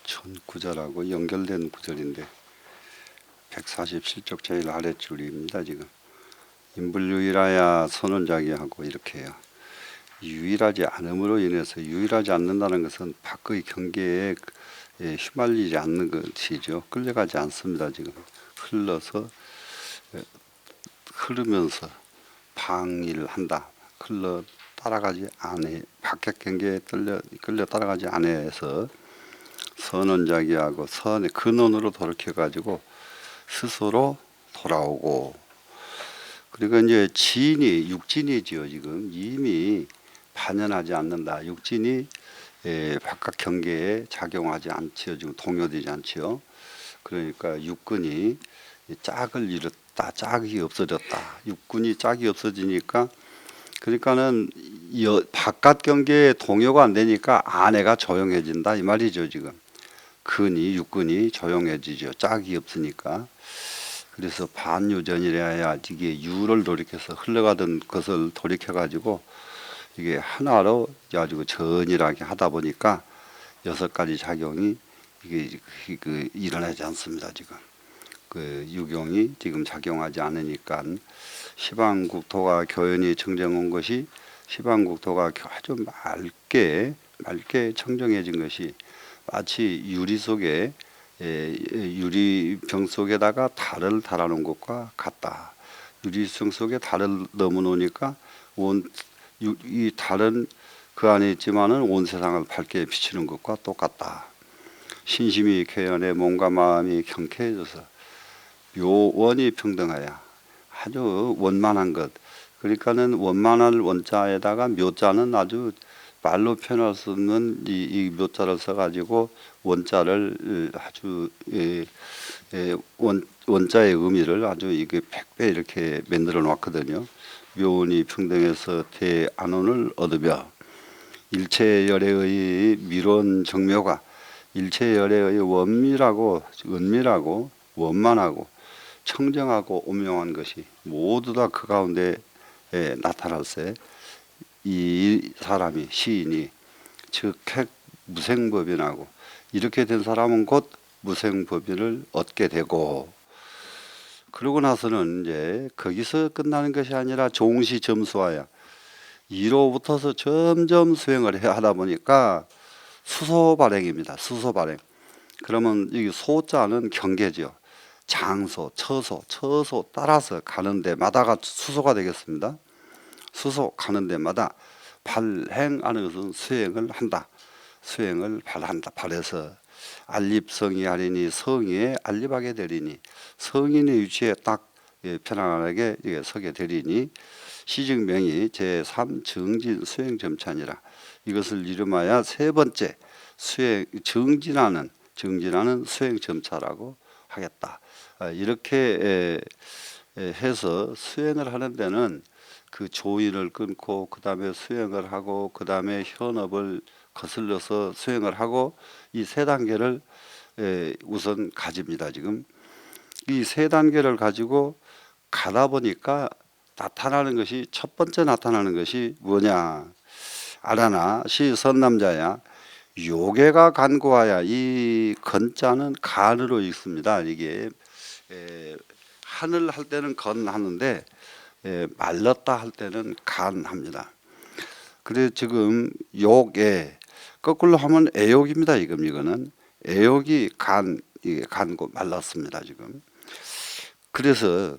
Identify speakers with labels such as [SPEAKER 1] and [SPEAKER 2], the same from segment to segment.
[SPEAKER 1] 전 구절하고 연결된 구절인데 147쪽 제일 아랫줄입니다. 지금 인불유일하야 선언자기하고 이렇게 해요. 유일하지 않음으로 인해서 유일하지 않는다는 것은 밖의 경계에 휘말리지 않는 것이죠. 끌려가지 않습니다. 지금 흐르면서 방일을 한다. 따라가지 않아. 밖의 경계에 끌려 따라가지 않아서 선언자기하고 선의 근원으로 돌이켜가지고 스스로 돌아오고, 그리고 이제 진이 육진이지요. 지금 이미 반연하지 않는다. 육진이 바깥 경계에 작용하지 않지요. 지금 동요되지 않지요. 그러니까 육근이 짝을 잃었다. 짝이 없어졌다. 육근이 짝이 없어지니까, 그러니까는 바깥 경계에 동요가 안 되니까 안에가 조용해진다 이 말이죠. 지금 육근이 조용해지죠. 짝이 없으니까. 그래서 반유전이래야 이게 유를 돌이켜서 흘러가던 것을 돌이켜 가지고 이게 하나로 아주 전이라게 하다 보니까 6가지 작용이 이게 일어나지 않습니다. 지금 유경이 지금 작용하지 않으니까 시방국토가 교연이 청정한 것이, 시방국토가 아주 맑게 청정해진 것이 마치 유리병 속에다가 달을 달아놓은 것과 같다. 유리병 속에 달을 넣어놓으니까 이 달은 그 안에 있지만은 온 세상을 밝게 비추는 것과 똑같다. 신심이 쾌연해 몸과 마음이 경쾌해져서 묘원이 평등하여 아주 원만한 것. 그러니까는 원만한 원자에다가 묘자는 아주 말로 표현할 수 없는 이 묘자를 써가지고 원자를 아주 원자의 의미를 아주 이게 100배 이렇게 만들어 놨거든요. 묘원이 평등해서 대안원을 얻으며 일체열애의 미론 정묘가, 일체열애의 원밀하고 은밀하고 원만하고 청정하고 오묘한 것이 모두 다 그 가운데 나타날세. 이 사람이 시인이 즉 무생법인하고 이렇게 된 사람은 곧 무생법인을 얻게 되고, 그러고 나서는 이제 거기서 끝나는 것이 아니라 종시 점수하여 2로부터서 점점 수행을 하다 보니까 수소발행입니다. 수소발행. 그러면 이 소자는 경계죠. 장소, 처소 따라서 가는 데마다가 수소가 되겠습니다. 수소 가는 데마다 발행하는 것은 수행을 한다. 수행을 발해서 알립성이 하리니 성의에 알립하게 되리니, 성인의 위치에 딱 편안하게 서게 되리니 시증명이 제3정진 수행점찬이라. 이것을 이름하여 세 번째 정진하는 수행점차라고 하겠다. 이렇게 해서 수행을 하는 데는 그 조인을 끊고 그 다음에 수행을 하고 그 다음에 현업을 거슬러서 수행을 하고 이 세 단계를 우선 가집니다. 지금 이 세 단계를 가지고 가다 보니까 나타나는 것이, 첫 번째 나타나는 것이 뭐냐. 알아나 시 선남자야 요괴가 간고하야. 이 건자는 간으로 읽습니다. 이게 하늘 할 때는 건 하는데 말랐다 할 때는 간 합니다. 그래서 지금 욕에 거꾸로 하면 애욕입니다. 이거는 애욕이 간고 말랐습니다. 지금 그래서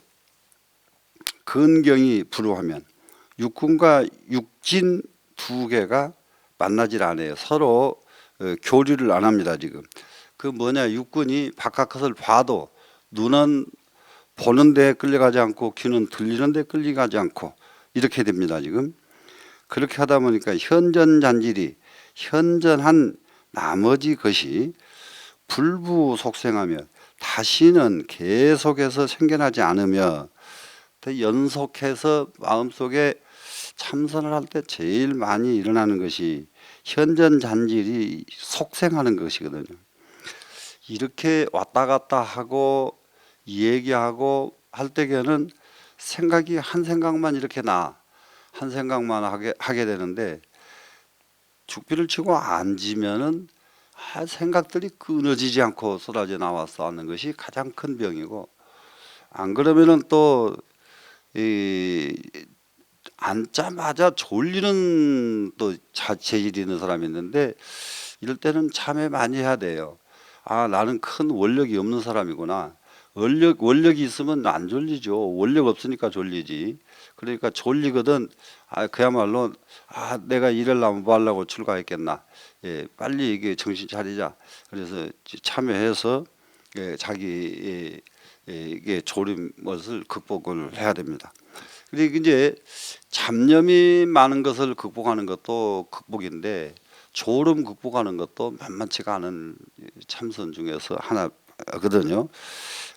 [SPEAKER 1] 근경이 불우하면 육군과 육진 두 개가 만나질 않아요. 서로 교류를 안 합니다. 지금 그 뭐냐, 육군이 바깥 것을 봐도 눈은 보는 데 끌려가지 않고 귀는 들리는 데 끌려가지 않고 이렇게 됩니다. 지금 그렇게 하다 보니까 현전잔질이 현전한 나머지 것이 불부속생하며 다시는 계속해서 생겨나지 않으며 연속해서 마음속에 참선을 할 때 제일 많이 일어나는 것이 현전잔질이 속생하는 것이거든요. 이렇게 왔다 갔다 하고 얘기하고 할 때에는 생각이 한 생각만 이렇게 한 생각만 하게 되는데 죽비를 치고 앉으면은 생각들이 끊어지지 않고 쏟아져 나와서 하는 것이 가장 큰 병이고, 안 그러면은 또 이 앉자마자 졸리는 또 체질이 있는 사람이 있는데, 이럴 때는 참회 많이 해야 돼요. 아, 나는 큰 원력이 없는 사람이구나. 원력이 있으면 안 졸리죠. 원력 없으니까 졸리지. 그러니까 졸리거든. 아, 그야말로 아, 내가 일하려면 뭐 하려고 출가했겠나. 예, 빨리 이게 정신 차리자. 그래서 참여해서 자기 이게 졸린 것을 극복을 해야 됩니다. 그리고 이제 잡념이 많은 것을 극복하는 것도 극복인데, 졸음 극복하는 것도 만만치가 않은 참선 중에서 하나거든요.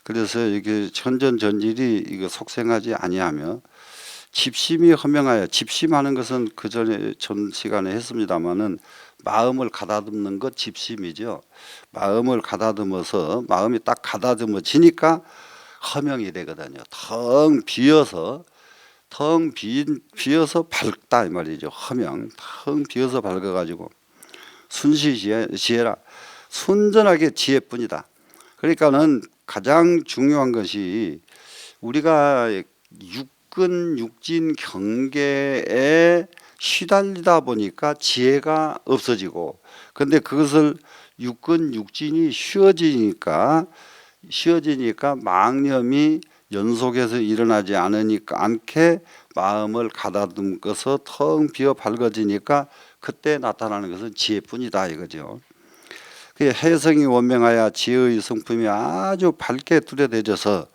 [SPEAKER 1] 그래서 이게 천전전질이 이거 속생하지 아니하며 집심이 허명하여, 집심하는 것은 그 전에 전 시간에 했습니다마는 마음을 가다듬는 것 집심이죠. 마음을 가다듬어서 마음이 딱 가다듬어지니까 허명이 되거든요. 텅 비어서 밝다 이 말이죠. 허명, 텅 비어서 밝아가지고 순시지혜라, 순전하게 지혜뿐이다. 그러니까는 가장 중요한 것이 우리가 육진 경계에 시달리다 보니까 지혜가 없어지고, 근데 그것을 육진이 쉬워지니까 망념이 연속해서 일어나지 않게 마음을 가다듬어서 텅 비어 밝아지니까 그때 나타나는 것은 지혜뿐이다 이거죠. 혜성이 원명하여 지혜의 성품이 아주 밝게 뚜렷해져서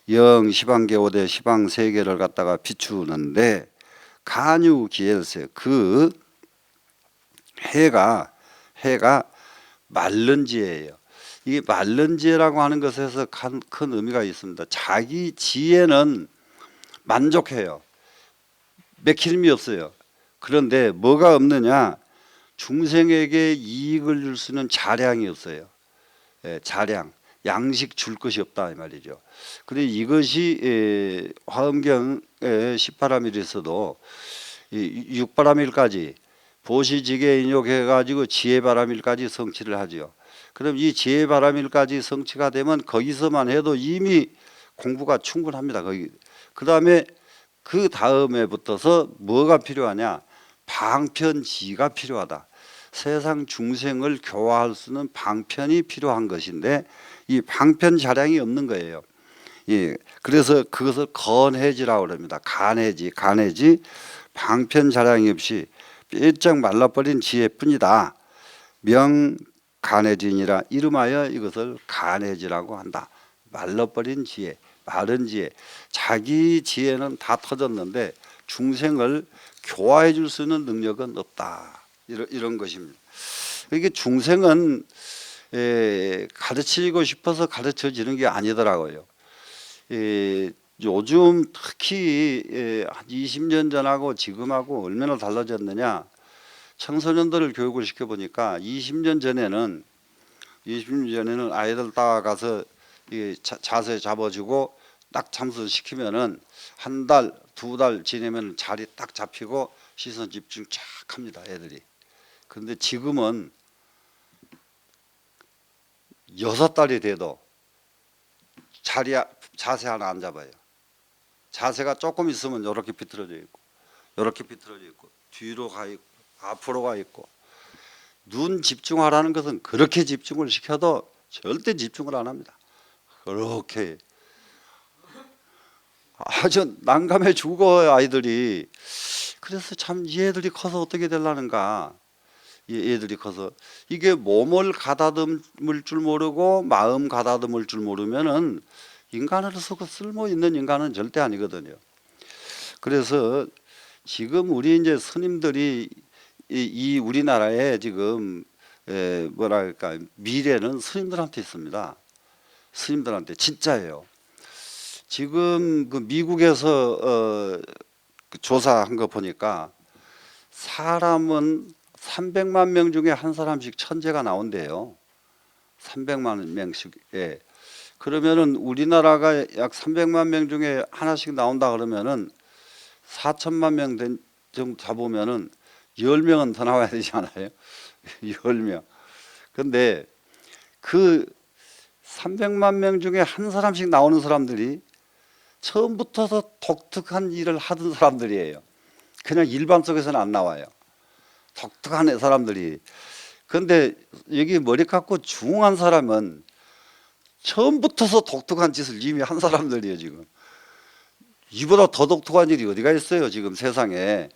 [SPEAKER 1] 영 시방계 5대 시방 3개를 갖다가 비추는데, 간유기엘세, 그 해가 마른 지혜예요. 이 마른 지혜라고 하는 것에서 큰 의미가 있습니다. 자기 지혜는 만족해요. 맥힘이 없어요. 그런데 뭐가 없느냐? 중생에게 이익을 줄 수 있는 자량이 없어요. 자량, 양식 줄 것이 없다 이 말이죠. 그런데 이것이 화엄경 18화밀에서도 6바라밀까지 보시지게 인욕해가지고 지혜바라밀까지 성취를 하죠. 그럼 이 지혜바라밀까지 성취가 되면 거기서만 해도 이미 공부가 충분합니다. 그 다음에 그 다음에 붙어서 뭐가 필요하냐? 방편지가 필요하다. 세상 중생을 교화할 수 있는 방편이 필요한 것인데, 이 방편 자량이 없는 거예요. 예, 그래서 그것을 건해지라고 합니다. 간해지, 방편 자량이 없이 삐쩍 말라버린 지혜뿐이다. 명간해진이라 이름하여 이것을 간해지라고 한다. 말라버린 지혜, 마른 지혜. 자기 지혜는 다 터졌는데 중생을 교화해 줄 수 있는 능력은 없다. 이런 것입니다. 이게 중생은 가르치고 싶어서 가르쳐지는 게 아니더라고요. 요즘 특히 한 20년 전하고 지금하고 얼마나 달라졌느냐. 청소년들을 교육을 시켜보니까 20년 전에는 아이들 따라가서 자세 잡아주고 딱 참선시키면은 한 달, 2달 지내면 자리 딱 잡히고 시선 집중 쫙 합니다, 애들이. 그런데 지금은 6달이 돼도 자세 하나 안 잡아요. 자세가 조금 있으면 이렇게 비틀어져 있고, 이렇게 비틀어져 있고, 뒤로 가 있고, 앞으로 가 있고. 눈 집중하라는 것은 그렇게 집중을 시켜도 절대 집중을 안 합니다. 그렇게 아주 난감해 죽어요, 아이들이. 그래서 참 이 애들이 커서 어떻게 되려는가. 이 애들이 커서 이게 몸을 가다듬을 줄 모르고 마음 가다듬을 줄 모르면은 인간으로서 그 쓸모 있는 인간은 절대 아니거든요. 그래서 지금 우리 이제 스님들이 이 우리나라에 지금 뭐랄까 미래는 스님들한테 있습니다. 스님들한테 진짜예요. 지금 그 미국에서 그 조사한 거 보니까 사람은 300만 명 중에 한 사람씩 천재가 나온대요. 300만 명씩. 예. 그러면은 우리나라가 약 300만 명 중에 하나씩 나온다 그러면은 4천만 명 정도 잡으면은 10명은 더 나와야 되지 않아요? 10명. 근데 그 300만 명 중에 한 사람씩 나오는 사람들이 처음부터 독특한 일을 하던 사람들이에요. 그냥 일반 속에서는 안 나와요. 독특한 사람들이. 근데 여기 머리 깎고 중한 사람은 처음부터 독특한 짓을 이미 한 사람들이에요. 지금 이보다 더 독특한 일이 어디가 있어요. 지금 세상에.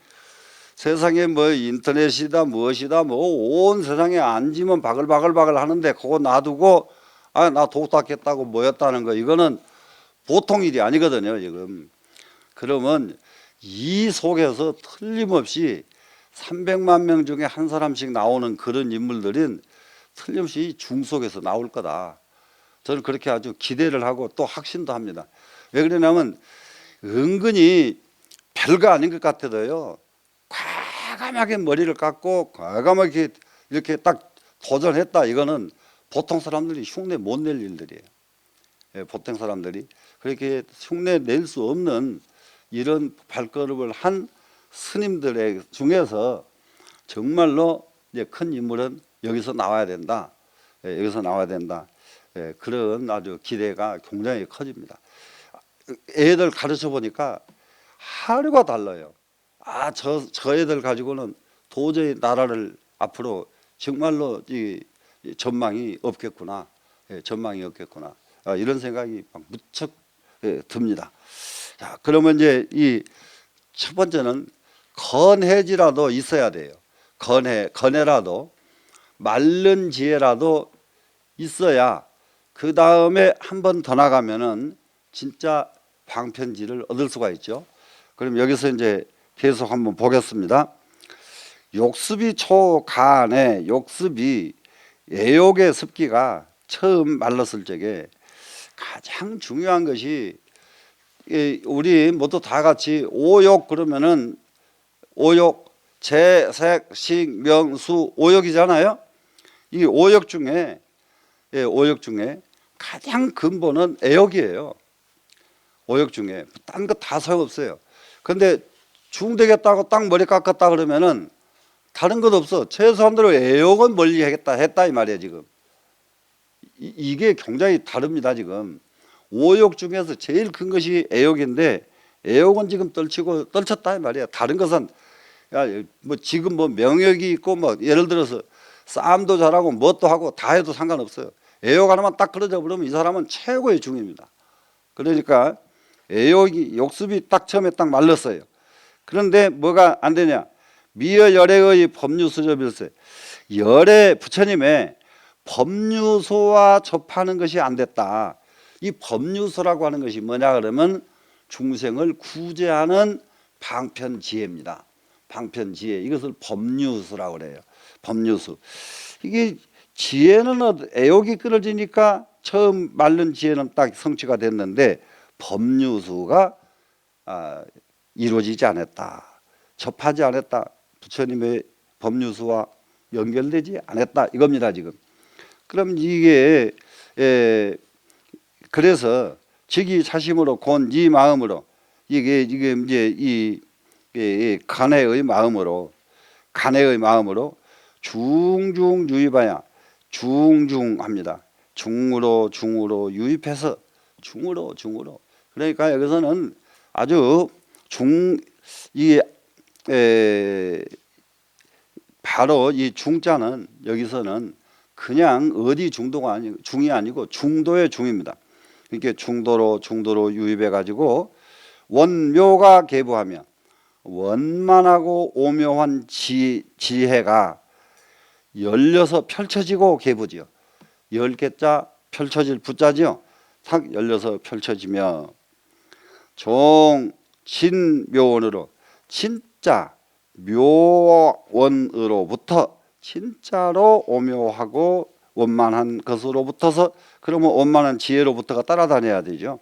[SPEAKER 1] 세상에 뭐 인터넷이다 무엇이다 뭐 온 세상에 앉으면 바글바글 하는데 그거 놔두고 아 나 독특했다고 뭐였다는 거 이거는 보통 일이 아니거든요. 지금. 그러면 이 속에서 틀림없이 300만 명 중에 한 사람씩 나오는 그런 인물들은 틀림없이 중 속에서 나올 거다. 저는 그렇게 아주 기대를 하고 또 확신도 합니다. 왜 그러냐면 은근히 별거 아닌 것 같아도요. 과감하게 머리를 깎고 과감하게 이렇게 딱 도전했다. 이거는 보통 사람들이 흉내 못 낼 일들이에요. 예, 보통 사람들이 그렇게 흉내 낼 수 없는 이런 발걸음을 한 스님들의 중에서 정말로 이제 큰 인물은 여기서 나와야 된다. 예, 여기서 나와야 된다. 예, 그런 아주 기대가 굉장히 커집니다. 애들 가르쳐 보니까 하루가 달라요. 아, 저 애들 가지고는 도저히 나라를 앞으로 정말로 이 전망이 없겠구나. 예, 전망이 없겠구나. 아, 이런 생각이 막 무척 듭니다. 자, 그러면 이제 이 첫 번째는 건해지라도 있어야 돼요. 건해라도 마른 지혜라도 있어야 그 다음에 한 번 더 나가면은 진짜 방편지를 얻을 수가 있죠. 그럼 여기서 이제 계속 한번 보겠습니다. 욕습이 초간에 욕습이 애욕의 습기가 처음 말랐을 적에 가장 중요한 것이 우리 모두 다 같이 오욕 그러면은 오욕 재색 식명수 오욕이잖아요. 이 오욕 중에 가장 근본은 애욕이에요. 오욕 중에 딴 거 다 소용없어요. 근데 중되겠다고 딱 머리 깎았다 그러면은 다른 것 없어. 최소한대로 애욕은 멀리 하겠다 했다 이 말이에요. 지금 이게 굉장히 다릅니다. 지금 오욕 중에서 제일 큰 것이 애욕인데 애욕은 지금 떨쳤다 이 말이에요. 다른 것은 야, 뭐 지금 뭐 명역이 있고 뭐 예를 들어서 싸움도 잘하고 뭣도 하고 다 해도 상관없어요. 애욕 하나만 딱 그러져 버리면 이 사람은 최고의 중입니다. 그러니까 애욕이 욕습이 딱 처음에 딱 말랐어요. 그런데 뭐가 안 되냐? 미여 열애의 법류수접일세. 열애 부처님의 법류소와 접하는 것이 안 됐다. 이 법류소라고 하는 것이 뭐냐 그러면 중생을 구제하는 방편지혜입니다. 방편지혜. 이것을 법류수라고 그래요. 법류수. 이게 지혜는 애욕이 끊어지니까 처음 말른 지혜는 딱 성취가 됐는데 법류수가 이루어지지 않았다. 접하지 않았다. 부처님의 법류수와 연결되지 않았다. 이겁니다. 지금. 그럼 이게 그래서 직이 사심으로 곤 이 마음으로 이게 이제 이 간해의 마음으로 중중 유입하야 중중합니다. 중으로 유입해서 중으로 그러니까 여기서는 아주 바로 이 중자는 여기서는 그냥 어디 중이 아니고 중도의 중입니다. 이렇게 중도로 유입해 가지고 원묘가 계부하면 원만하고 오묘한 지혜가 열려서 펼쳐지고 계부지요. 10개자 펼쳐질 부자지요. 탁 열려서 펼쳐지며 종진묘원으로 진짜 묘원으로부터 진짜로 오묘하고 원만한 것으로부터서 그러면 원만한 지혜로부터가 따라다녀야 되죠.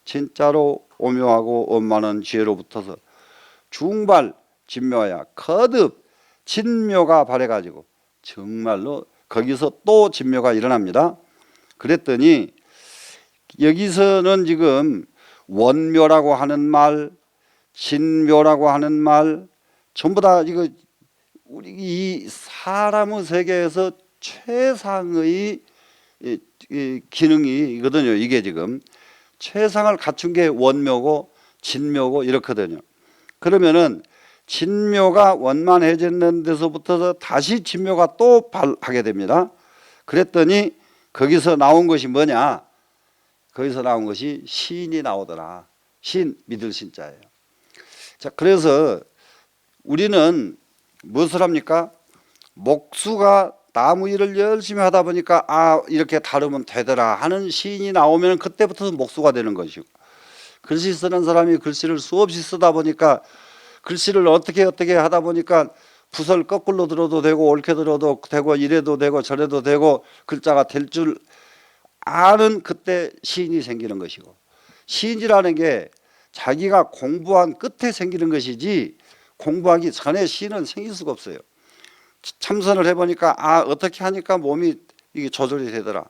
[SPEAKER 1] 진짜로 오묘하고 원만한 지혜로부터서 중발 진묘야 거듭 진묘가 발해가지고 정말로 거기서 또 진묘가 일어납니다. 그랬더니 여기서는 지금 원묘라고 하는 말, 진묘라고 하는 말 전부 다 이거 우리 이 사람의 세계에서 최상의 이 기능이거든요. 이게 지금 최상을 갖춘 게 원묘고 진묘고 이렇거든요. 그러면은 진묘가 원만해졌는 데서부터 다시 진묘가 또 하게 됩니다. 그랬더니 거기서 나온 것이 뭐냐? 거기서 나온 것이 신이 나오더라. 신, 믿을 신자예요. 자, 그래서 우리는 무엇을 합니까? 목수가 나무 일을 열심히 하다 보니까 이렇게 다루면 되더라 하는 시인이 나오면 그때부터 목수가 되는 것이고, 글씨 쓰는 사람이 글씨를 수없이 쓰다 보니까 글씨를 어떻게 하다 보니까 붓을 거꾸로 들어도 되고 옳게 들어도 되고 이래도 되고 저래도 되고 글자가 될 줄 아는 그때 시인이 생기는 것이고, 시인이라는 게 자기가 공부한 끝에 생기는 것이지 공부하기 전에 시인은 생길 수가 없어요. 참선을 해보니까 어떻게 하니까 몸이 이게 조절이 되더라.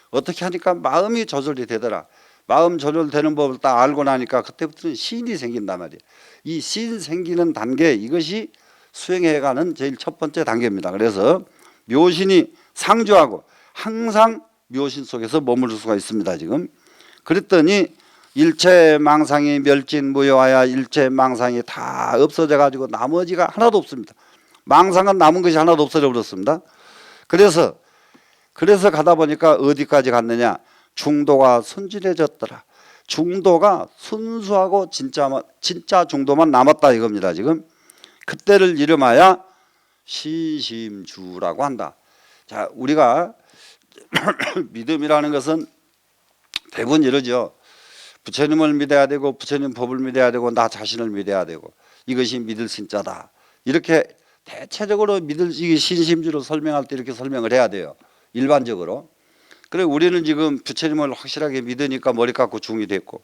[SPEAKER 1] 어떻게 하니까 마음이 조절이 되더라. 마음 조절되는 법을 딱 알고 나니까 그때부터는 시인이 생긴단 말이에요. 이 시인 생기는 단계, 이것이 수행해가는 제일 첫 번째 단계입니다. 그래서 묘신이 상주하고 항상 묘신 속에서 머무를 수가 있습니다. 지금 그랬더니 일체 망상이 멸진무효하여 일체 망상이 다 없어져 가지고 나머지가 하나도 없습니다. 망상은 남은 것이 하나도 없어져 버렸습니다. 그래서 가다 보니까 어디까지 갔느냐? 중도가 순진해졌더라. 중도가 순수하고 진짜 중도만 남았다 이겁니다. 지금 그때를 이름하여 신심주라고 한다. 자, 우리가 믿음이라는 것은 대부분 이러죠. 부처님을 믿어야 되고 부처님 법을 믿어야 되고 나 자신을 믿어야 되고 이것이 믿을 신자다. 이렇게 대체적으로 믿을 이 신심주로 설명할 때 이렇게 설명을 해야 돼요. 일반적으로. 그래 우리는 지금 부처님을 확실하게 믿으니까 머리 깎고 중이 됐고,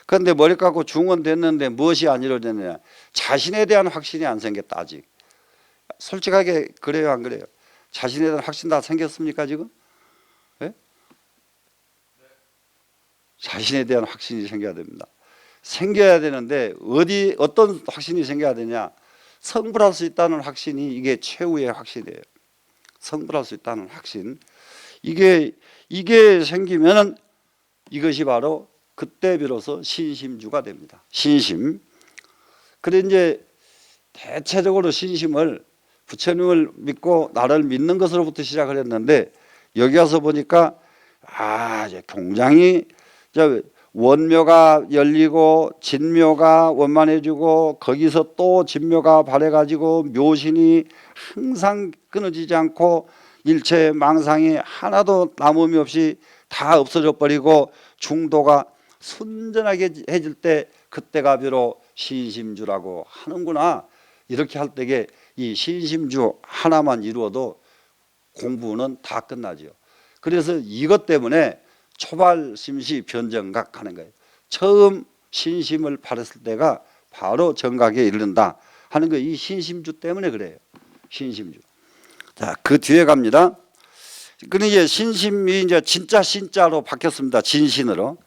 [SPEAKER 1] 그런데 머리 깎고 중은 됐는데 무엇이 안 이루어졌느냐? 자신에 대한 확신이 안 생겼다. 아직. 솔직하게 그래요, 안 그래요? 자신에 대한 확신 다 생겼습니까 지금? 네? 자신에 대한 확신이 생겨야 됩니다. 생겨야 되는데 어떤 확신이 생겨야 되냐? 성불할 수 있다는 확신이 이게 최후의 확신이에요. 성불할 수 있다는 확신. 이게 생기면은 이것이 바로 그때 비로소 신심주가 됩니다. 신심. 그래 이제 대체적으로 신심을 부처님을 믿고 나를 믿는 것으로부터 시작을 했는데 여기 와서 보니까 이제 굉장히 원묘가 열리고 진묘가 원만해지고 거기서 또 진묘가 발해가지고 묘신이 항상 끊어지지 않고 일체 망상이 하나도 남음이 없이 다 없어져 버리고 중도가 순전하게 해질 때 그때가 비로 신심주라고 하는구나. 이렇게 할 때에 이 신심주 하나만 이루어도 공부는 다 끝나죠. 그래서 이것 때문에 초발심시 변정각 하는 거예요. 처음 신심을 발했을 때가 바로 정각에 이른다 하는 거, 이 신심주 때문에 그래요. 신심주. 자, 그 뒤에 갑니다. 그러니 이제 신심이 이제 진짜 신자로 바뀌었습니다. 진신으로.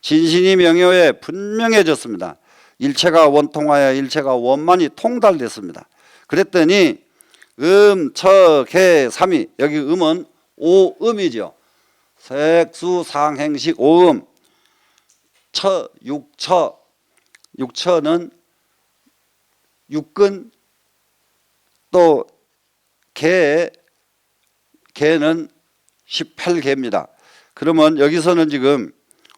[SPEAKER 1] 진신이 명효에 분명해졌습니다. 일체가 원통하여 일체가 원만히 통달됐습니다. 그랬더니 처, 개, 삼이, 여기 음은 오음이죠. 색수상행식 오음. 육처는 육근, 또 개는 18개입니다. 그러면 여기서는 지금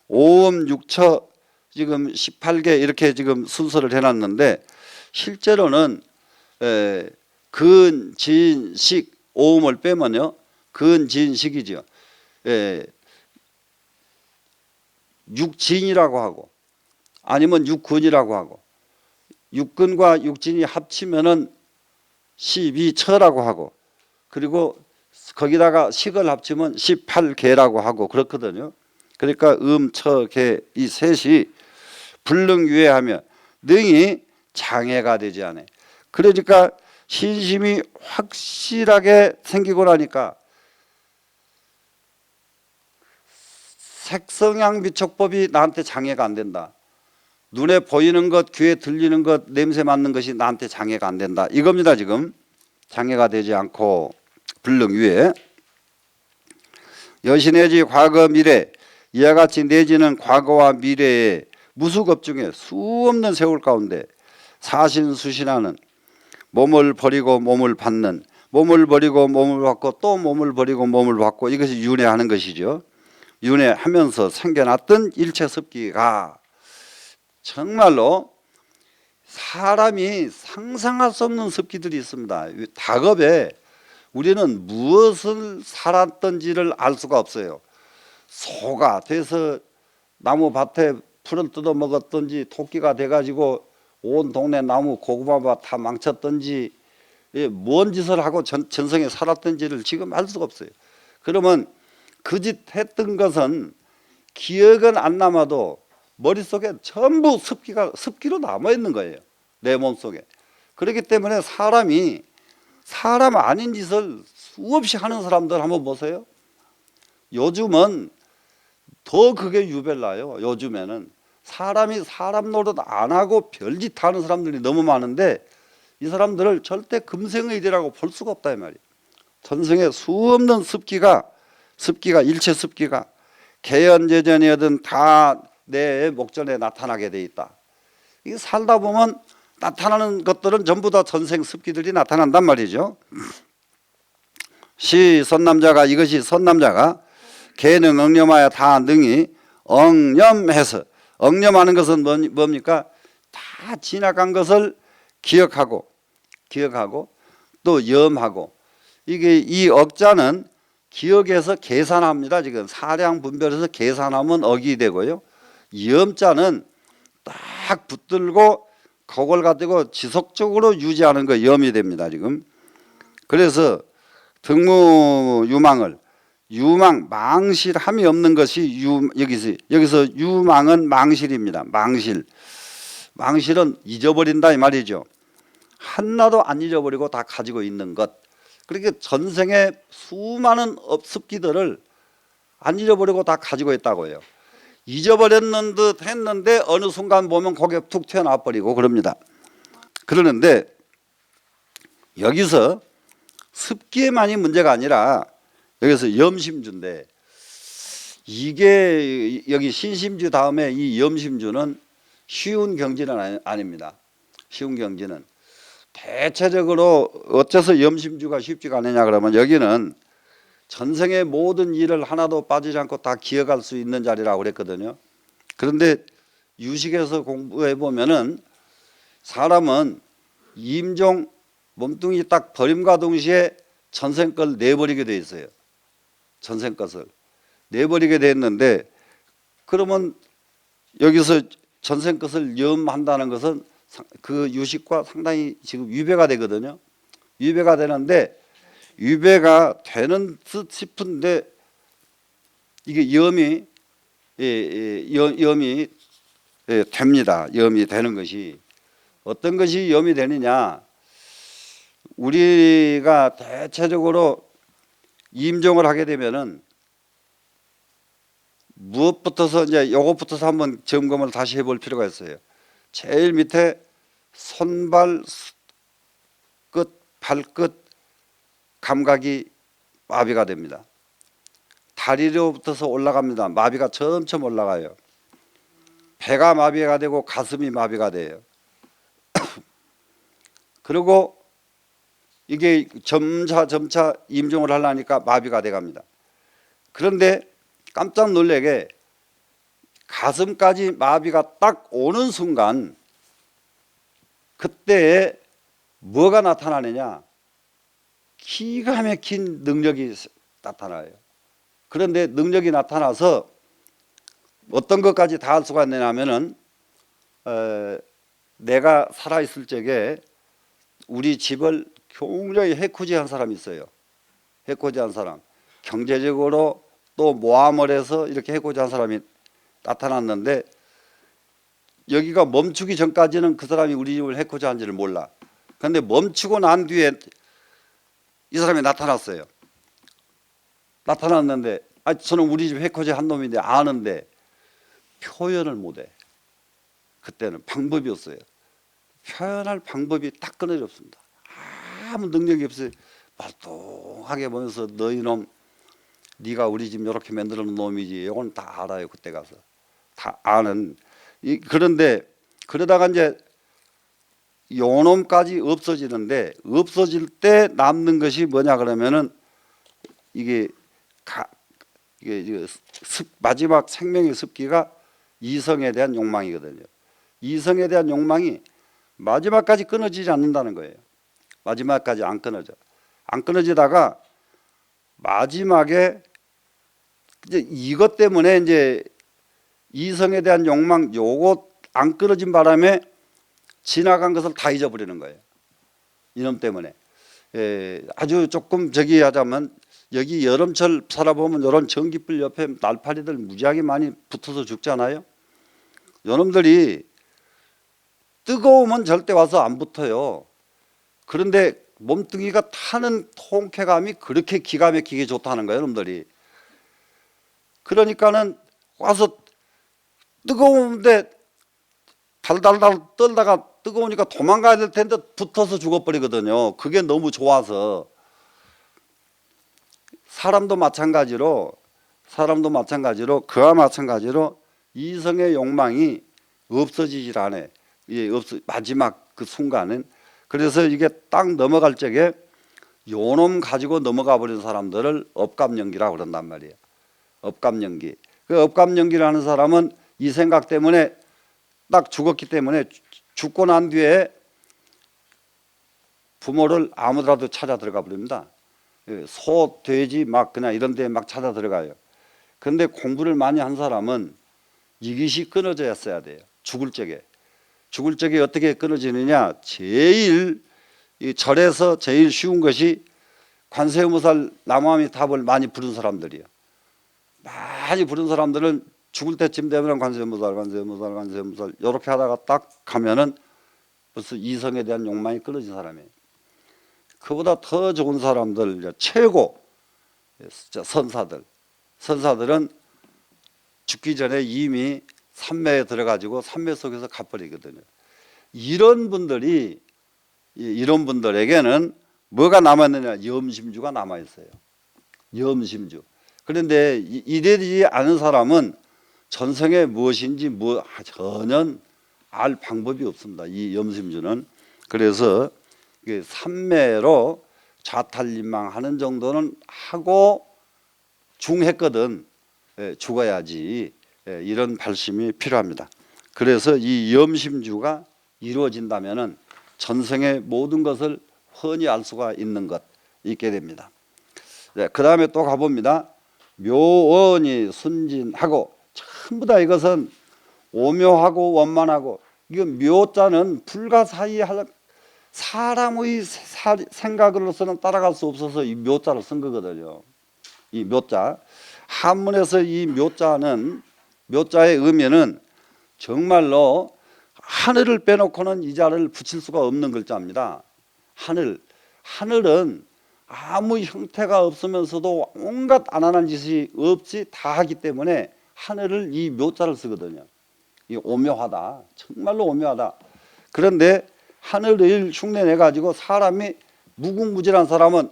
[SPEAKER 1] 오음, 육처 지금 18개 이렇게 지금 순서를 해놨는데, 실제로는 근, 진, 식, 오음을 빼면요, 근, 진, 식이죠. 육진이라고 하고 아니면 육근이라고 하고, 육근과 육진이 합치면은 12처라고 하고, 그리고 거기다가 식을 합치면 18개라고 하고 그렇거든요. 그러니까 처, 개 이 셋이 불능유예하며 능히 장애가 되지 않아요. 그러니까 신심이 확실하게 생기고 나니까 색성향 비촉법이 나한테 장애가 안 된다. 눈에 보이는 것, 귀에 들리는 것, 냄새 맡는 것이 나한테 장애가 안 된다. 이겁니다. 지금 장애가 되지 않고 불능유예. 여시 내지 과거 미래 이와 같이 내지는 과거와 미래의 무수겁 중에 수없는 세월 가운데 사신수신하는 몸을 버리고 몸을 받는 몸을 버리고 몸을 받고 또 몸을 버리고 몸을 받고 이것이 윤회하는 것이죠. 윤회하면서 생겨났던 일체 습기가 정말로 사람이 상상할 수 없는 습기들이 있습니다. 다급에 우리는 무엇을 살았던지를 알 수가 없어요. 소가 돼서 나무밭에 풀을 뜯어 먹었던지 토끼가 돼가지고 온 동네 나무 고구마밭 다 망쳤던지 뭔 짓을 하고 전생에 살았던지를 지금 알 수가 없어요. 그러면 그 짓 했던 것은 기억은 안 남아도 머릿속에 전부 습기로 남아있는 거예요. 내 몸속에. 그렇기 때문에 사람이 사람 아닌 짓을 수없이 하는 사람들 한번 보세요. 요즘은 더 그게 유별나요. 요즘에는 사람이 사람 노릇 안 하고 별짓 하는 사람들이 너무 많은데 이 사람들을 절대 금생의리라고 볼 수가 없다 이 말이에요. 전생에 수없는 습기가 일체 습기가 개연재전이든 다 내 목전에 나타나게 돼 있다. 이게 살다 보면 나타나는 것들은 전부 다 전생 습기들이 나타난단 말이죠. 시 선남자가 이것이 선남자가 개능 엉념하여 다 능히 엉념해서 엉념하는 것은 뭡니까? 다 지나간 것을 기억하고 또 염하고 이게 이 억자는 기억에서 계산합니다. 지금 사량 분별해서 계산하면 억이 되고요. 염자는 딱 붙들고 그걸 가지고 지속적으로 유지하는 거 염이 됩니다. 지금 그래서 등무유망을 유망 망실함이 없는 것이 여기서 유망은 망실입니다. 망실은 잊어버린다 이 말이죠. 하나도 안 잊어버리고 다 가지고 있는 것. 그렇게 전생에 수많은 습기들을 안 잊어버리고 다 가지고 있다고요. 잊어버렸는 듯 했는데 어느 순간 보면 거기에 툭 튀어나와 버리고 그럽니다. 그러는데 여기서 습기에만이 문제가 아니라 여기서 염심주인데 이게 여기 신심주 다음에 이 염심주는 쉬운 경지는 아닙니다. 쉬운 경지는 대체적으로 어째서 염심주가 쉽지가 않느냐 그러면 여기는 전생의 모든 일을 하나도 빠지지 않고 다 기억할 수 있는 자리라고 그랬거든요. 그런데 유식에서 공부해 보면은 사람은 임종 몸뚱이 딱 버림과 동시에 전생 걸 내버리게 돼 있어요. 전생 것을 내버리게 됐는데 그러면 여기서 전생 것을 염한다는 것은 그 유식과 상당히 지금 위배가 되거든요. 위배가 되는데 위배가 되는 듯 싶은데 이게 염이 됩니다. 염이 되는 것이 어떤 것이 염이 되느냐? 우리가 대체적으로 임종을 하게 되면은 무엇부터서 이제 요것부터서 한번 점검을 다시 해볼 필요가 있어요. 제일 밑에 손발 끝, 발끝 감각이 마비가 됩니다. 다리로부터서 올라갑니다. 마비가 점점 올라가요. 배가 마비가 되고 가슴이 마비가 돼요. 그리고 이게 점차 임종을 하려니까 마비가 돼 갑니다. 그런데 깜짝 놀라게 가슴까지 마비가 딱 오는 순간 그때에 뭐가 나타나느냐? 기가 막힌 능력이 나타나요. 그런데 능력이 나타나서 어떤 것까지 다 할 수가 있느냐면은 내가 살아있을 적에 우리 집을 굉장히 해코지한 사람이 있어요. 해코지한 사람. 경제적으로 또 모함을 해서 이렇게 해코지한 사람이 나타났는데 여기가 멈추기 전까지는 그 사람이 우리 집을 해코지한지를 몰라. 그런데 멈추고 난 뒤에 이 사람이 나타났어요. 나타났는데 저는 우리 집 해코지 한 놈인데 아는데 표현을 못해. 그때는 방법이 없어요. 표현할 방법이 딱 끊어져 없습니다. 아무 능력이 없어요. 말똥하게 보면서 너희놈 네가 우리 집 이렇게 만들어 놓은 놈이지. 이건 다 알아요. 그때 가서 다 아는. 그런데 그러다가 이제 요놈까지 없어지는데, 없어질 때 남는 것이 뭐냐 그러면은 이게 마지막 생명의 습기가 이성에 대한 욕망이거든요. 이성에 대한 욕망이 마지막까지 끊어지지 않는다는 거예요. 마지막까지 안 끊어져. 안 끊어지다가 마지막에 이제 이것 때문에 이제 이성에 대한 욕망 요거 안 끊어진 바람에 지나간 것을 다 잊어버리는 거예요. 이놈 때문에. 아주 조금 저기 하자면 여기 여름철 살아보면 이런 전기불 옆에 날파리들 무지하게 많이 붙어서 죽잖아요. 요놈들이 뜨거우면 절대 와서 안 붙어요. 그런데 몸뚱이가 타는 통쾌감이 그렇게 기가 막히게 좋다는 거예요, 놈들이. 그러니까는 와서 뜨거운데 달달달 떨다가 뜨거우니까 도망가야 될 텐데 붙어서 죽어버리거든요. 그게 너무 좋아서. 사람도 마찬가지로 그와 마찬가지로 이성의 욕망이 없어지질 않아요. 마지막 그 순간은. 그래서 이게 딱 넘어갈 적에 요놈 가지고 넘어가 버린 사람들을 업감연기라고 그런단 말이에요. 업감연기. 그 업감연기라는 사람은 이 생각 때문에 딱 죽었기 때문에 죽고 난 뒤에 부모를 아무데라도 찾아 들어가 버립니다. 소, 돼지 막 그냥 이런 데 막 찾아 들어가요. 그런데 공부를 많이 한 사람은 이것이 끊어져야 돼요. 죽을 적에 어떻게 끊어지느냐. 제일 이 절에서 제일 쉬운 것이 관세음보살 나무아미탑을 많이 부른 사람들이에요. 많이 부른 사람들은 죽을 때쯤 되면 관세음보살 이렇게 하다가 딱 가면은 벌써 이성에 대한 욕망이 끊어진 사람이에요. 그보다 더 좋은 사람들, 최고 선사들은 죽기 전에 이미 산매에 들어가지고 산매 속에서 갚버리거든요. 이런 분들에게는 뭐가 남았느냐? 염심주가 남아있어요. 염심주. 그런데 이래지 않은 사람은 전생에 무엇인지 전혀 알 방법이 없습니다. 이 염심주는. 그래서 산매로 좌탈림망하는 정도는 하고 중했거든. 죽어야지. 이런 발심이 필요합니다. 그래서 이 염심주가 이루어진다면은 전생의 모든 것을 훤히 알 수가 있게 됩니다. 그 다음에 또 가봅니다. 묘원이 순진하고, 전부 다 이것은 오묘하고 원만하고, 이거 묘자는 불가사의 사람의 생각으로서는 따라갈 수 없어서 이 묘자를 쓴 거거든요. 이 묘자. 한문에서 이 묘자의 의미는 정말로 하늘을 빼놓고는 이 자를 붙일 수가 없는 글자입니다. 하늘은 아무 형태가 없으면서도 온갖 안한한 짓이 없이 다 하기 때문에 하늘을 이 묘자를 쓰거든요. 이 오묘하다. 정말로 오묘하다. 그런데 하늘을 흉내내 가지고 사람이 무궁무진한 사람은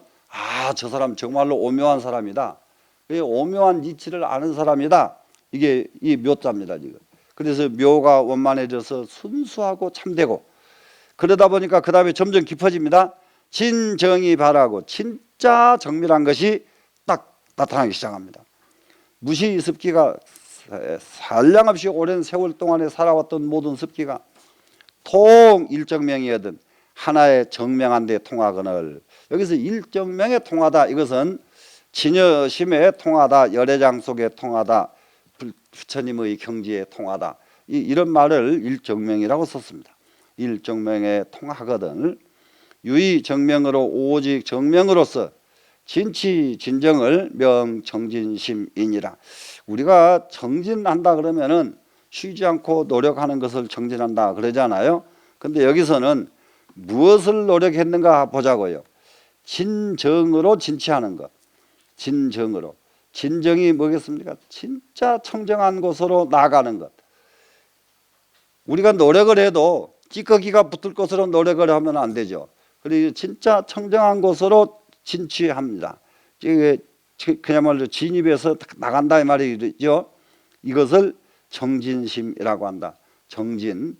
[SPEAKER 1] 저 사람 정말로 오묘한 사람이다. 오묘한 이치를 아는 사람이다. 이게 이 묘자입니다, 지금. 그래서 묘가 원만해져서 순수하고 참되고, 그러다 보니까 그 다음에 점점 깊어집니다. 진정이 바라고, 진짜 정밀한 것이 딱 나타나기 시작합니다. 무시 습기가 한량없이 오랜 세월 동안에 살아왔던 모든 습기가 통일정명이거든 하나의 정명한 데 통하거늘. 여기서 일정명에 통하다, 이것은 진여심에 통하다, 열애장 속에 통하다, 부처님의 경지에 통하다, 이런 말을 일정명이라고 썼습니다. 일정명에 통하거든 유의정명으로 오직 정명으로서 진치 진정을 명정진심이니라. 우리가 정진한다 그러면은 쉬지 않고 노력하는 것을 정진한다 그러잖아요. 근데 여기서는 무엇을 노력했는가 보자고요. 진정으로 진치하는 것. 진정으로. 진정이 뭐겠습니까? 진짜 청정한 곳으로 나가는 것. 우리가 노력을 해도 찌꺼기가 붙을 곳으로 노력을 하면 안 되죠. 그리고 진짜 청정한 곳으로 진취합니다. 그야말로 진입해서 나간다 이 말이죠. 이것을 정진심이라고 한다. 정진.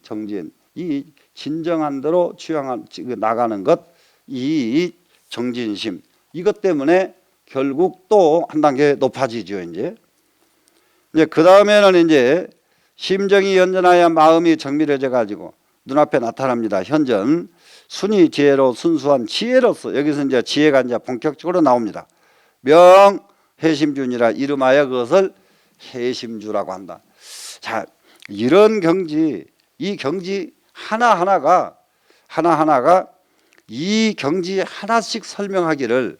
[SPEAKER 1] 이 진정한 대로 취향한 나가는 것, 이 정진심. 이것 때문에 결국 또 한 단계 높아지죠. 이제 그 다음에는 이제 심정이 연전하여 마음이 정밀해져 가지고 눈앞에 나타납니다. 현전 순이 지혜로 순수한 지혜로서 여기서 이제 지혜가 이제 본격적으로 나옵니다. 명 해심주니라 이름하여 그것을 해심주라고 한다. 자, 이런 경지, 이 경지 하나하나가 이 경지 하나씩 설명하기를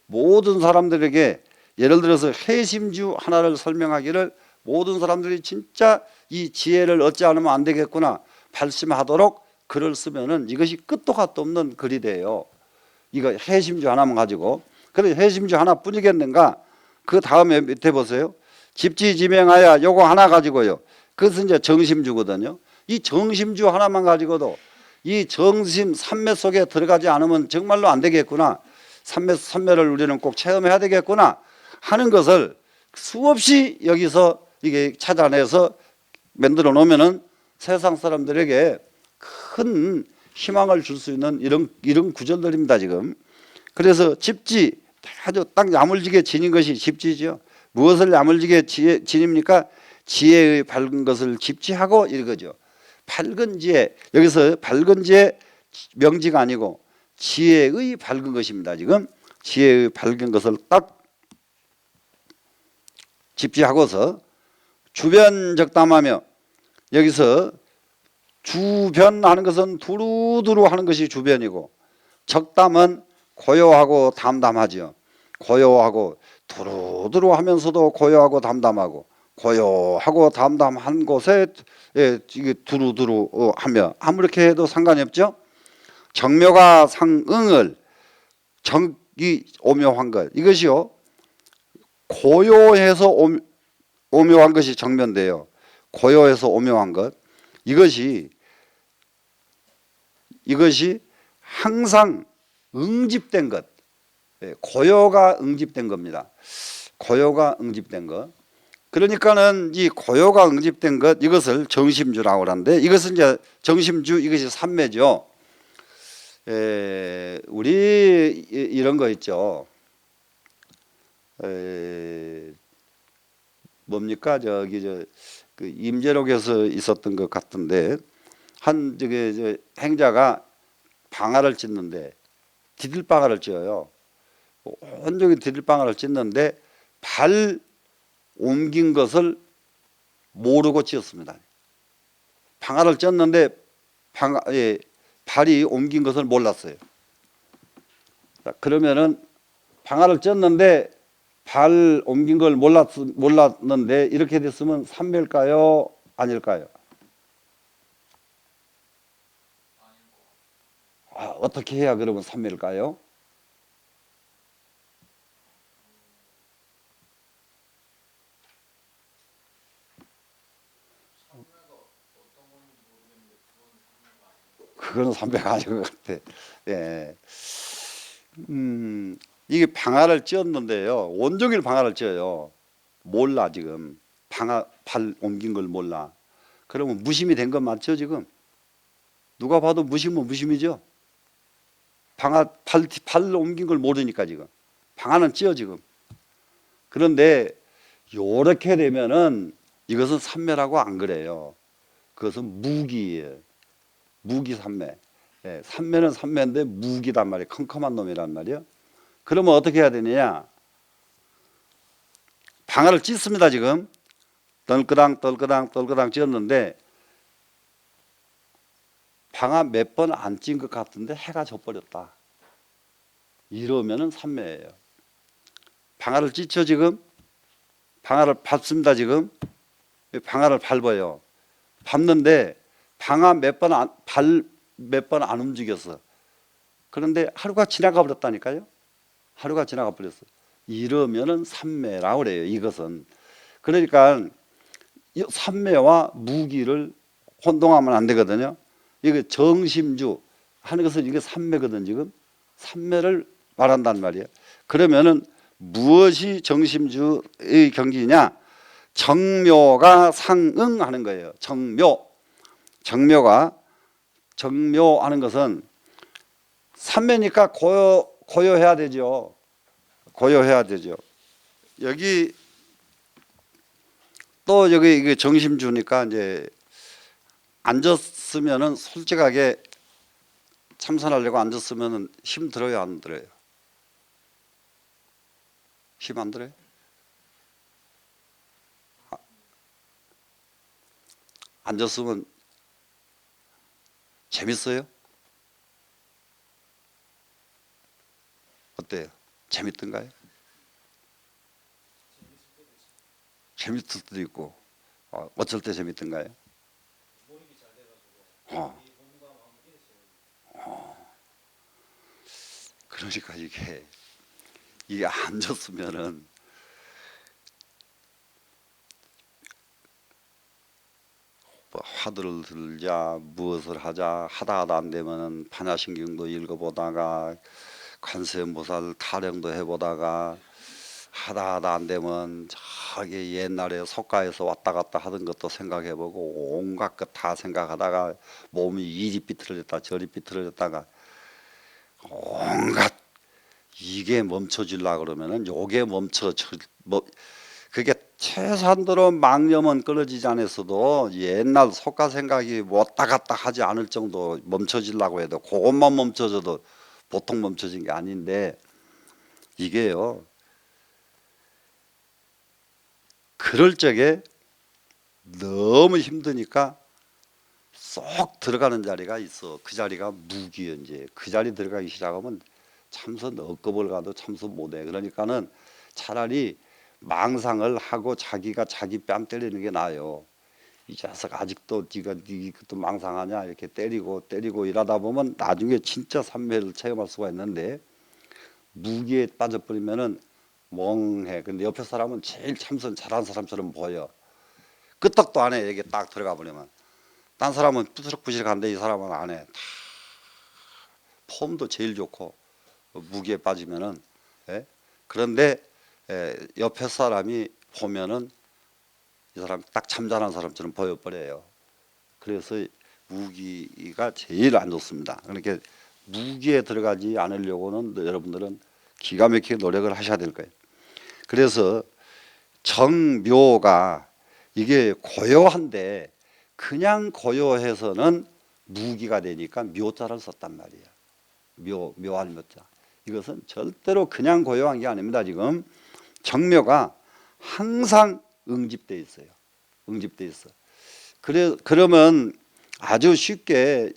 [SPEAKER 1] 모든 사람들에게, 예를 들어서 해심주 하나를 설명하기를 모든 사람들이 진짜 이 지혜를 얻지 않으면 안 되겠구나 발심하도록 글을 쓰면은 이것이 끝도 갓도 없는 글이 돼요. 이거 해심주 하나만 가지고. 그래 해심주 하나뿐이겠는가? 그 다음에 밑에 보세요. 집지지명하여 요거 하나 가지고요. 그것은 이제 정심주거든요. 이 정심주 하나만 가지고도 이 정심 삼매 속에 들어가지 않으면 정말로 안 되겠구나. 삼매를 우리는 꼭 체험해야 되겠구나 하는 것을 수없이 여기서 이게 찾아내서 만들어 놓으면은 세상 사람들에게 큰 희망을 줄 수 있는 이런 구절들입니다, 지금. 그래서 집지, 아주 딱 야물지게 지닌 것이 집지죠. 무엇을 야물지게 지닙니까? 지혜의 밝은 것을 집지하고 이거죠. 밝은 지혜, 여기서 밝은 지혜 명지가 아니고 지혜의 밝은 것입니다. 지금 지혜의 밝은 것을 딱 집지하고서 주변적담하며, 여기서 주변하는 것은 두루두루 하는 것이 주변이고, 적담은 고요하고 담담하죠. 고요하고 두루두루 하면서도 고요하고 담담하고, 고요하고 담담한 곳에 두루두루 하며 아무렇게 해도 상관이 없죠. 정묘가 상응을, 정이 오묘한 것, 이것이요 고요해서 오묘한 것이 정면돼요. 고요해서 오묘한 것, 이것이 항상 응집된 것, 고요가 응집된 겁니다. 고요가 응집된 것. 그러니까는 이 고요가 응집된 것, 이것을 정심주라고 하는데, 이것은 이제 정심주, 이것이 삼매죠. 우리 이런 거 있죠. 뭡니까? 그 임재록에서 있었던 것 같은데, 한 행자가 방아를 찢는데, 디딜방아를 찧어요. 온종일 디딜방아를 찢는데 발 옮긴 것을 모르고 찧었습니다. 방아를 찧는데 발이 옮긴 것을 몰랐어요. 그러면은 방아를 찧는데 발 옮긴 걸 몰랐는데 이렇게 됐으면 삼매일까요? 아닐까요? 어떻게 해야 그러면 삼매일까요? 그거는 삼매가 아닌 것 같아. 예. 이게 방아를 찧었는데요. 온종일 방아를 찧어요. 몰라 지금. 발 옮긴 걸 몰라. 그러면 무심이 된 건 맞죠 지금? 누가 봐도 무심은 무심이죠. 발 옮긴 걸 모르니까 지금. 방아는 찧어 지금. 그런데 요렇게 되면은 이것은 삼매라고 안 그래요. 그것은 무기예요. 무기 삼매. 예, 삼매는 삼매인데 무기단 말이에요. 컴컴한 놈이란 말이에요. 그러면 어떻게 해야 되느냐? 방아를 찢습니다 지금. 덜그당 찧었는데 방아 몇 번 안 찐 것 같은데 해가 져버렸다. 이러면은 삼매예요. 방아를 찢죠 지금. 방아를 밟습니다 지금. 방아를 밟아요. 밟는데 방아 몇 번 안 움직였어. 그런데 하루가 지나가 버렸다니까요. 하루가 지나가 버렸어. 이러면은 삼매라고 그래요. 이것은. 그러니까 삼매와 무기를 혼동하면 안 되거든요. 이게 정심주 하는 것은 이게 삼매거든 지금. 삼매를 말한단 말이에요. 그러면은 무엇이 정심주의 경지냐? 정묘가 상응하는 거예요. 정묘하는 것은 삼매니까 고요해야 되죠. 고요해야 되죠. 여기 또 여기 이게 정심주니까 이제 앉았으면은 솔직하게 참선하려고 앉았으면은 힘 들어요, 안 들어요? 힘 안 들어요? 앉았으면 재밌어요? 어때요? 재밌던가요? 재밌을 때도 있고 어쩔 때 재밌던가요? 어. 그러니까 이게 앉았으면은 뭐 화두를 들자 무엇을 하자 하다 안 되면은 반야신경도 읽어보다가 관세음보살 타령도 해보다가 하다 안 되면 저기 옛날에 석가에서 왔다 갔다 하던 것도 생각해보고 온갖 것 다 생각하다가 몸이 이리 삐뚤어졌다 저리 삐뚤어졌다가 온갖 이게 멈춰지려고 그러면은 요게 그게 최소한도로 망념은 끊어지지 않았어도 옛날 속가 생각이 왔다 갔다 하지 않을 정도 멈춰지려고 해도 그것만 멈춰져도 보통 멈춰진 게 아닌데 이게요 그럴 적에 너무 힘드니까 쏙 들어가는 자리가 있어. 그 자리가 무기연제. 그 자리 들어가기 시작하면 참선 억겁을 가도 참선 못해. 그러니까는 차라리 망상을 하고 자기가 자기 뺨 때리는 게 나아요. 이 자식 아직도 네가 이것도 망상하냐 이렇게 때리고 이러다 보면 나중에 진짜 삼매를 체험할 수가 있는데 무기에 빠져버리면은 멍해. 근데 옆에 사람은 제일 참선 잘하는 사람처럼 보여. 끄떡도 안 해. 이게 딱 들어가 버리면. 딴 사람은 부스럭부스럭한데 이 사람은 안 해. 다 폼도 제일 좋고 무기에 빠지면은 예? 그런데 옆에 사람이 보면은 이 사람 딱 잠자는 사람처럼 보여버려요. 그래서 무기가 제일 안 좋습니다. 그러니까 무기에 들어가지 않으려고는 여러분들은 기가 막히게 노력을 하셔야 될 거예요. 그래서 정묘가 이게 고요한데 그냥 고요해서는 무기가 되니까 묘자를 썼단 말이에요. 묘할 묘자. 이것은 절대로 그냥 고요한 게 아닙니다. 지금 정묘가 항상 응집돼 있어요. 응집돼 있어. 그러면 아주 쉽게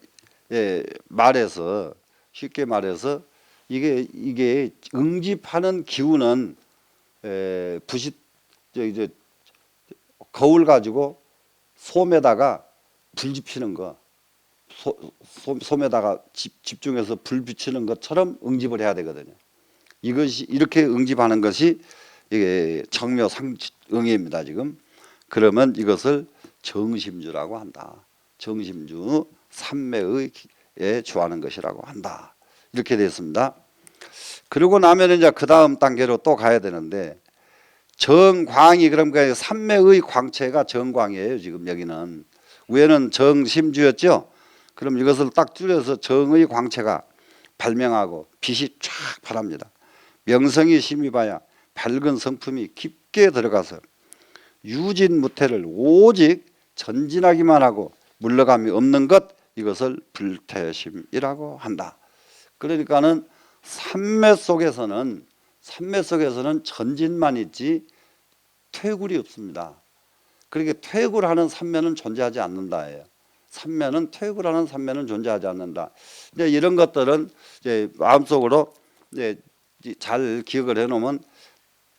[SPEAKER 1] 말해서 이게 응집하는 기운은 부싯 이제 거울 가지고 솜에다가 불 지피는 거, 솜에다가 집중해서 불 비추는 것처럼 응집을 해야 되거든요. 이것이 이렇게 응집하는 것이 이게 정묘상응입니다. 지금 그러면 이것을 정심주라고 한다. 정심주 삼매에 주하는 것이라고 한다. 이렇게 됐습니다. 그러고 나면 이제 그 다음 단계로 또 가야 되는데 정광이 그러니까 삼매의 광채가 정광이에요. 지금 여기는 위에는 정심주였죠. 그럼 이것을 딱 줄여서 정의 광채가 발명하고 빛이 쫙 바랍니다. 명성이 심입하여 밝은 성품이 깊게 들어가서 유진무태를 오직 전진하기만 하고 물러감이 없는 것 이것을 불태심이라고 한다. 그러니까는 삼매 속에서는 전진만 있지 퇴굴이 없습니다. 그렇게 퇴굴하는 삼매는 존재하지 않는다예요. 퇴굴하는 삼매는 존재하지 않는다. 이제 이런 것들은 이제 마음속으로 이제 잘 기억을 해놓으면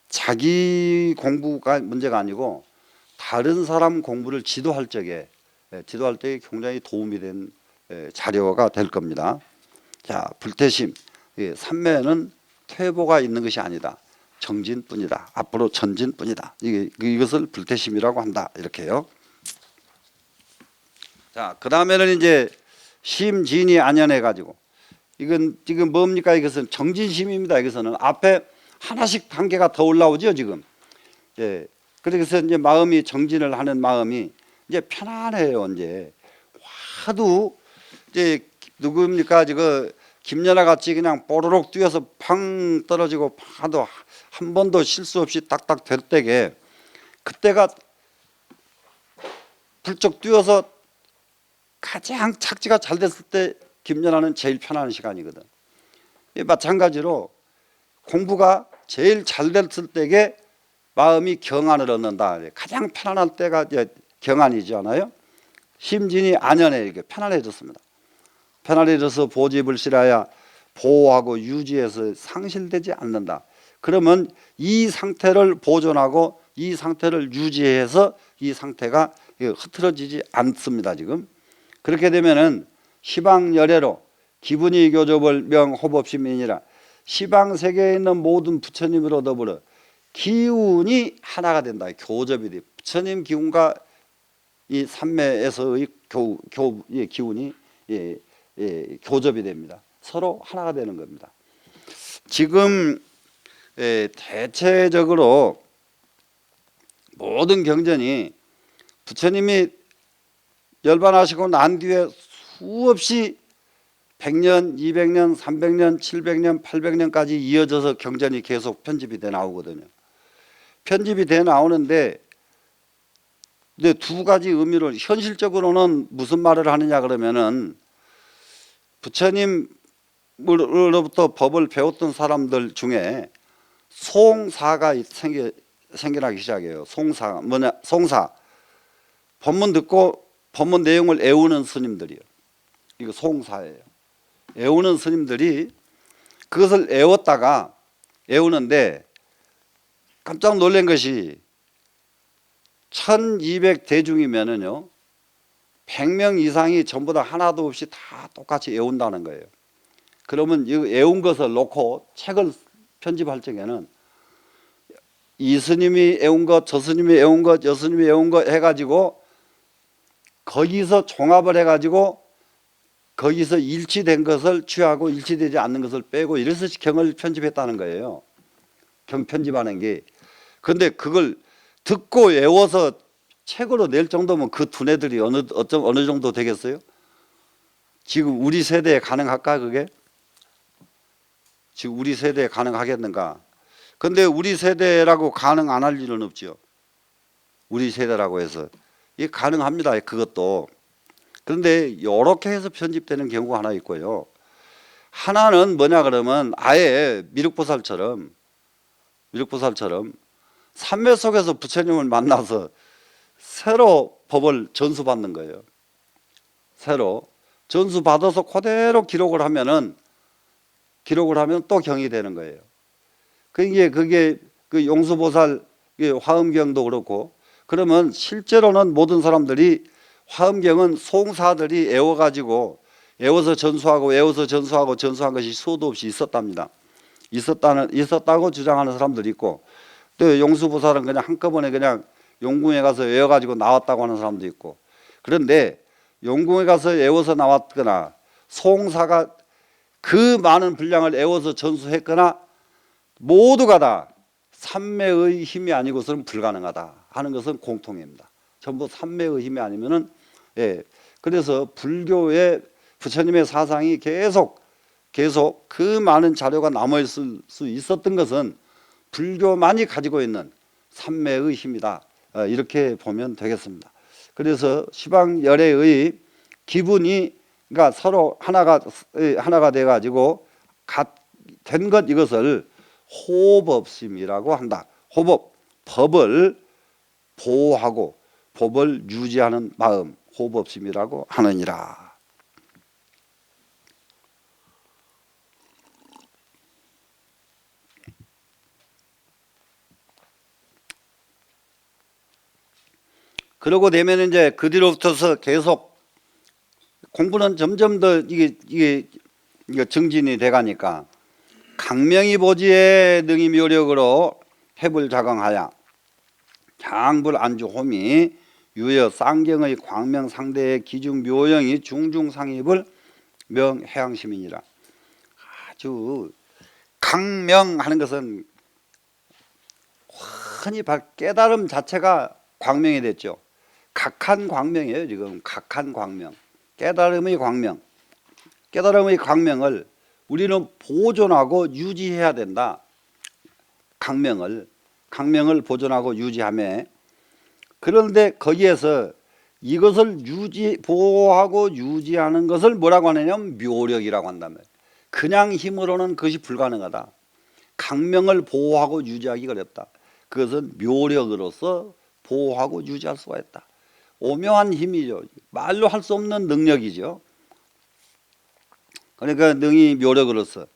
[SPEAKER 1] 자기 공부가 문제가 아니고 다른 사람 공부를 지도할 적에 굉장히 도움이 된 자료가 될 겁니다. 자, 불태심. 삼매는 퇴보가 있는 것이 아니다. 정진뿐이다. 앞으로 전진뿐이다. 이것을 불태심이라고 한다. 이렇게요. 자, 그 다음에는 이제 심진이 안연해 가지고 이건 지금 뭡니까? 이것은 정진심입니다. 이것은 앞에 하나씩 단계가 더 올라오죠 지금. 예. 그래서 이제 마음이 정진을 하는 마음이 이제 편안해요. 이제 하도 이제 누굽니까 지금 김연아 같이 그냥 뽀로록 뛰어서 팡 떨어지고 하도 한 번도 실수 없이 딱딱 될 때게 그때가 불쩍 뛰어서 가장 착지가 잘 됐을 때 김연아는 제일 편안한 시간이거든. 마찬가지로 공부가 제일 잘 됐을 때게 마음이 경안을 얻는다. 가장 편안할 때가 이제 경안이지 않아요? 심진이 안연해 이렇게 편안해졌습니다. 편안해져서 보지불실하야 보호하고 유지해서 상실되지 않는다. 그러면 이 상태를 보존하고 이 상태를 유지해서 이 상태가 흐트러지지 않습니다. 지금 그렇게 되면은 시방열애로 기분이 교접을 명호법심이니라 시방 세계에 있는 모든 부처님으로 더불어 기운이 하나가 된다. 교접이 돼. 부처님 기운과 이 삼매에서의 기운이 교접이 됩니다. 서로 하나가 되는 겁니다. 지금 대체적으로 모든 경전이 부처님이 열반하시고 난 뒤에 수없이 100년, 200년, 300년, 700년, 800년까지 이어져서 경전이 계속 편집이 돼 나오거든요. 편집이 돼 나오는데 근데 두 가지 의미를 현실적으로는 무슨 말을 하느냐 그러면은 부처님으로부터 법을 배웠던 사람들 중에 송사가 생겨나기 시작해요. 송사 뭐냐? 송사 법문 듣고 법문 내용을 애우는 스님들이요. 이거 송사예요. 애우는 스님들이 그것을 애우는데 깜짝 놀란 것이 1200대중이면은요 100명 이상이 전부 다 하나도 없이 다 똑같이 애운다는 거예요. 그러면 이 애운 것을 놓고 책을 편집할 적에는 이 스님이 애운 것, 저 스님이 애운 것, 저 스님이 애운 것 해가지고 거기서 종합을 해가지고 거기서 일치된 것을 취하고 일치되지 않는 것을 빼고 이래서 경을 편집했다는 거예요. 경 편집하는 게. 그런데 그걸 듣고 외워서 책으로 낼 정도면 그 두뇌들이 어느 정도 되겠어요? 지금 우리 세대에 가능할까 그게? 지금 우리 세대에 가능하겠는가? 근데 우리 세대라고 가능 안 할 일은 없죠. 우리 세대라고 해서 이게 가능합니다. 그것도. 그런데 이렇게 해서 편집되는 경우가 하나 있고요. 하나는 뭐냐 그러면 아예 미륵보살처럼 삼매 속에서 부처님을 만나서 새로 법을 전수받는 거예요. 새로 전수받아서 그대로 기록을 하면 또 경이 되는 거예요. 그게 그 용수보살 화엄경도 그렇고 그러면 실제로는 모든 사람들이 화엄경은 송사들이 애워서 전수하고 전수한 것이 수도 없이 있었답니다. 있었다고 주장하는 사람들이 있고 또 용수보살은 그냥 한꺼번에 그냥 용궁에 가서 외워가지고 나왔다고 하는 사람도 있고 그런데 용궁에 가서 외워서 나왔거나 송사가 그 많은 분량을 외워서 전수했거나 모두가 다 삼매의 힘이 아니고서는 불가능하다 하는 것은 공통입니다. 전부 삼매의 힘이 아니면은 그래서 불교의 부처님의 사상이 계속 그 많은 자료가 남아있을 수 있었던 것은 불교만이 가지고 있는 삼매의 힘이다. 이렇게 보면 되겠습니다. 그래서 시방열애의 기분이 그러니까 서로 하나가 돼 가지고 된 것 이것을 호법심이라고 한다. 법을 보호하고 법을 유지하는 마음 호법심이라고 하느니라. 그러고 되면 이제 그 뒤로부터서 계속 공부는 점점 더 이게 정진이 돼가니까 강명이 보지에 능히 묘력으로 해불 자강하여 장불 안주 홈이 유여 쌍경의 광명 상대의 기중 묘영이 중중상입을 명해양심이니라. 아주 강명하는 것은 천천히 깨달음 자체가 광명이 됐죠. 각한 광명이에요. 지금 각한 광명, 깨달음의 광명. 깨달음의 광명을 우리는 보존하고 유지해야 된다. 강명을 보존하고 유지하며, 그런데 거기에서 이것을 보호하고 유지하는 것을 뭐라고 하느냐면 묘력이라고 한다면, 그냥 힘으로는 그것이 불가능하다. 강명을 보호하고 유지하기 어렵다. 그것은 묘력으로서 보호하고 유지할 수가 있다. 오묘한 힘이죠. 말로 할 수 없는 능력이죠. 그러니까 능히 묘력으로서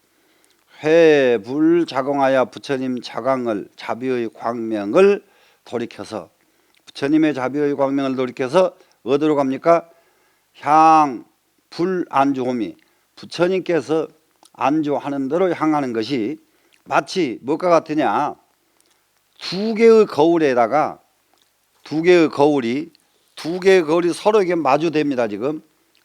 [SPEAKER 1] 회불자공하여 부처님 자광을 자비의 광명을 돌이켜서, 부처님의 자비의 광명을 돌이켜서 어디로 갑니까? 불안주호미, 부처님께서 안주하는 대로 향하는 것이 마치 무엇과 같으냐, 두 개의 거울에다가 두 개의 거울이 서로에게 마주됩니다. 지금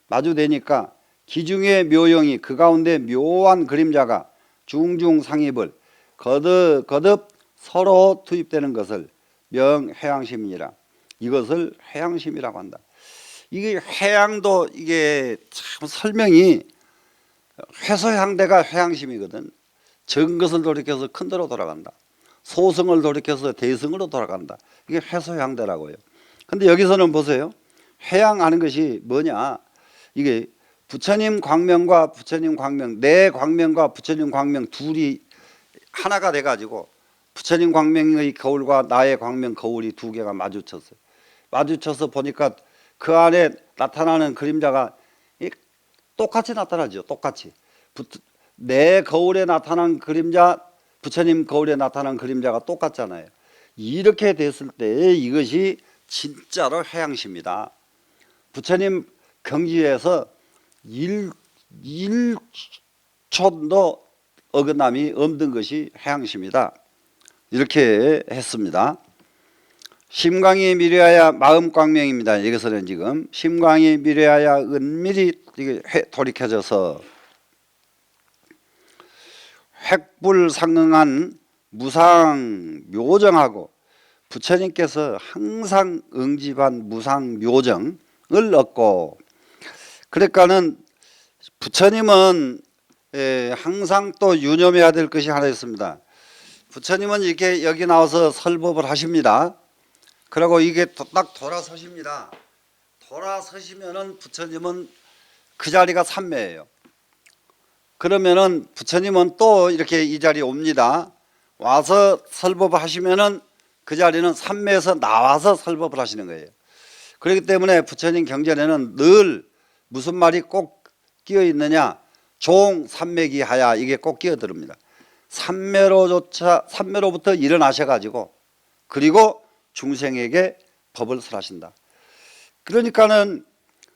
[SPEAKER 1] 마주되니까 기중의 묘영이 그 가운데 묘한 그림자가 중중상입을 거듭 서로 투입되는 것을 명회양심이니라. 이것을 회양심이라고 한다. 이게 회양도 이게 참 설명이, 회소향대가 회양심이거든. 적은 것을 돌이켜서 큰 데로 돌아간다. 소승을 돌이켜서 대승으로 돌아간다. 이게 회소향대라고 해요. 근데 여기서는 보세요. 회양하는 것이 뭐냐, 이게 부처님 광명과 부처님 광명, 내 광명과 부처님 광명 둘이 하나가 돼 가지고 부처님 광명의 거울과 나의 광명 거울이 두 개가 마주쳤어요. 마주쳐서 보니까 그 안에 나타나는 그림자가 똑같이 나타나죠. 똑같이. 내 거울에 나타난 그림자, 부처님 거울에 나타난 그림자가 똑같잖아요. 이렇게 됐을 때 이것이 진짜로 회양심이다. 부처님 경지에서 1초도 어긋남이 없는 것이 회양심이다. 이렇게 했습니다. 심광이 미래하여 마음광명입니다. 여기서는 지금 심광이 미래하여 은밀히 돌이켜져서 획불상응한 무상묘정하고, 부처님께서 항상 응집한 무상묘정을 얻고, 그러니까는 부처님은 항상 또 유념해야 될 것이 하나 있습니다. 부처님은 이렇게 여기 나와서 설법을 하십니다. 그리고 이게 딱 돌아서십니다. 돌아서시면은 부처님은 그 자리가 삼매예요. 그러면은 부처님은 또 이렇게 이 자리에 옵니다. 와서 설법을 하시면은 그 자리는 삼매에서 나와서 설법을 하시는 거예요. 그렇기 때문에 부처님 경전에는 늘 무슨 말이 꼭 끼어 있느냐, 종삼매기하야, 이게 꼭 끼어 들습니다. 삼매로부터 일어나셔 가지고 그리고 중생에게 법을 설하신다. 그러니까는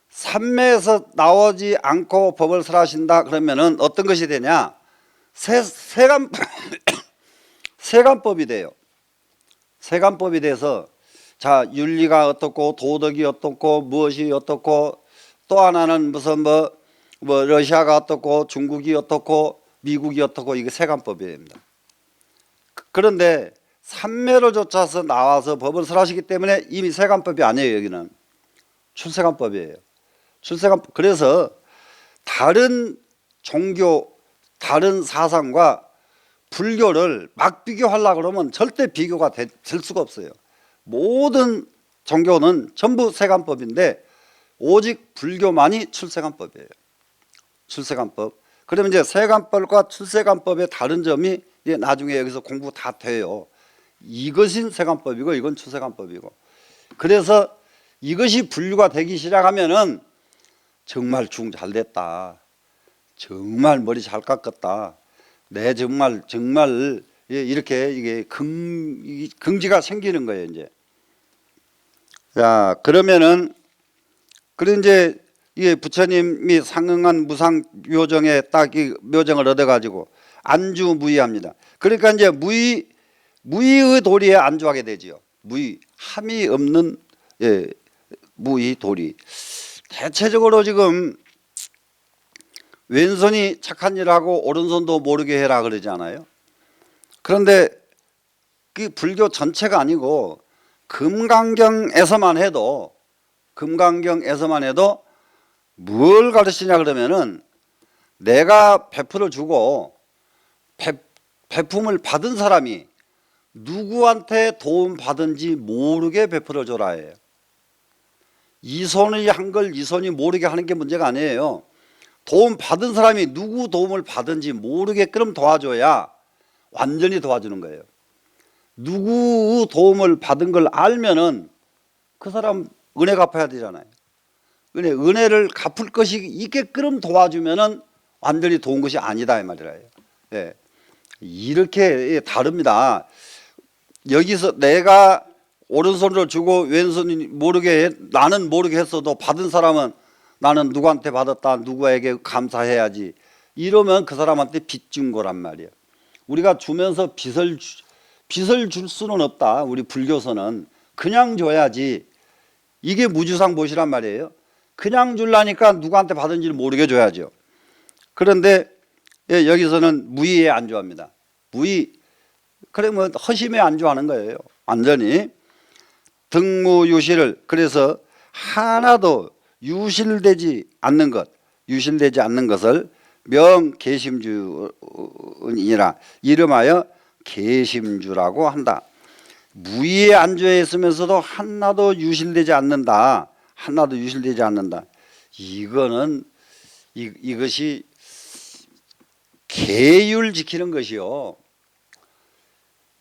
[SPEAKER 1] 삼매에서 나오지 않고 법을 설하신다 그러면은 어떤 것이 되냐, 세간법이 돼요. 세간법이 돼서, 자, 윤리가 어떻고 도덕이 어떻고 무엇이 어떻고, 또 하나는 무슨 뭐 러시아가 어떻고 중국이 어떻고 미국이 어떻고, 이게 세간법입니다. 그런데 삼매를 쫓아서 나와서 법을 설하시기 때문에 이미 세간법이 아니에요. 여기는 출세간법이에요. 출세간법. 그래서 다른 종교, 다른 사상과 불교를 막 비교하려고 그러면 절대 비교가 될 수가 없어요. 모든 종교는 전부 세간법인데 오직 불교만이 출세간법이에요. 출세간법. 그러면 이제 세간법과 출세간법의 다른 점이 이제 나중에 여기서 공부 다 돼요. 이것은 세간법이고 이건 출세간법이고. 그래서 이것이 분류가 되기 시작하면은 정말 중 잘 됐다. 정말 머리 잘 깎았다. 내 정말 이렇게 이게 긍지가 생기는 거예요, 이제. 자, 그러면은 이제 이게 부처님이 상응한 무상 묘정에 딱 이 묘정을 얻어 가지고 안주무의합니다. 그러니까 이제 무의의 도리에 안주하게 되지요. 무의, 함이 없는 무의 도리. 대체적으로 지금 왼손이 착한 일하고 오른손도 모르게 해라 그러지 않아요? 그런데 그 불교 전체가 아니고 금강경에서만 해도 뭘 가르치냐 그러면은 내가 베풀어 주고 베품을 받은 사람이 누구한테 도움 받은지 모르게 베풀어 줘라 해요. 이 손이 한 걸 이 손이 모르게 하는 게 문제가 아니에요. 도움 받은 사람이 누구 도움을 받은지 모르게끔 도와줘야 완전히 도와주는 거예요. 누구 도움을 받은 걸 알면은 그 사람 은혜 갚아야 되잖아요. 은혜를 갚을 것이 있게끔 도와주면은 완전히 도운 것이 아니다 이 말이에요. 예. 이렇게 다릅니다. 여기서 내가 오른손으로 주고 왼손이 모르게 나는 모르게 했어도 받은 사람은 나는 누구한테 받았다 누구에게 감사해야지 이러면 그 사람한테 빚 준 거란 말이에요. 우리가 주면서 빚을 줄 수는 없다. 우리 불교서는 그냥 줘야지. 이게 무주상보시란 말이에요. 그냥 줄라니까 누구한테 받은지를 모르게 줘야죠. 그런데 여기서는 무의에 안주합니다. 무의. 그러면 허심에 안주하는 거예요. 완전히. 등무유실을 그래서 하나도 유실되지 않는 것을 명계심주이니라 이름하여 계심주라고 한다. 무의에 안주해 있으면서도 하나도 유실되지 않는다. 이거는 이것이 계율 지키는 것이요.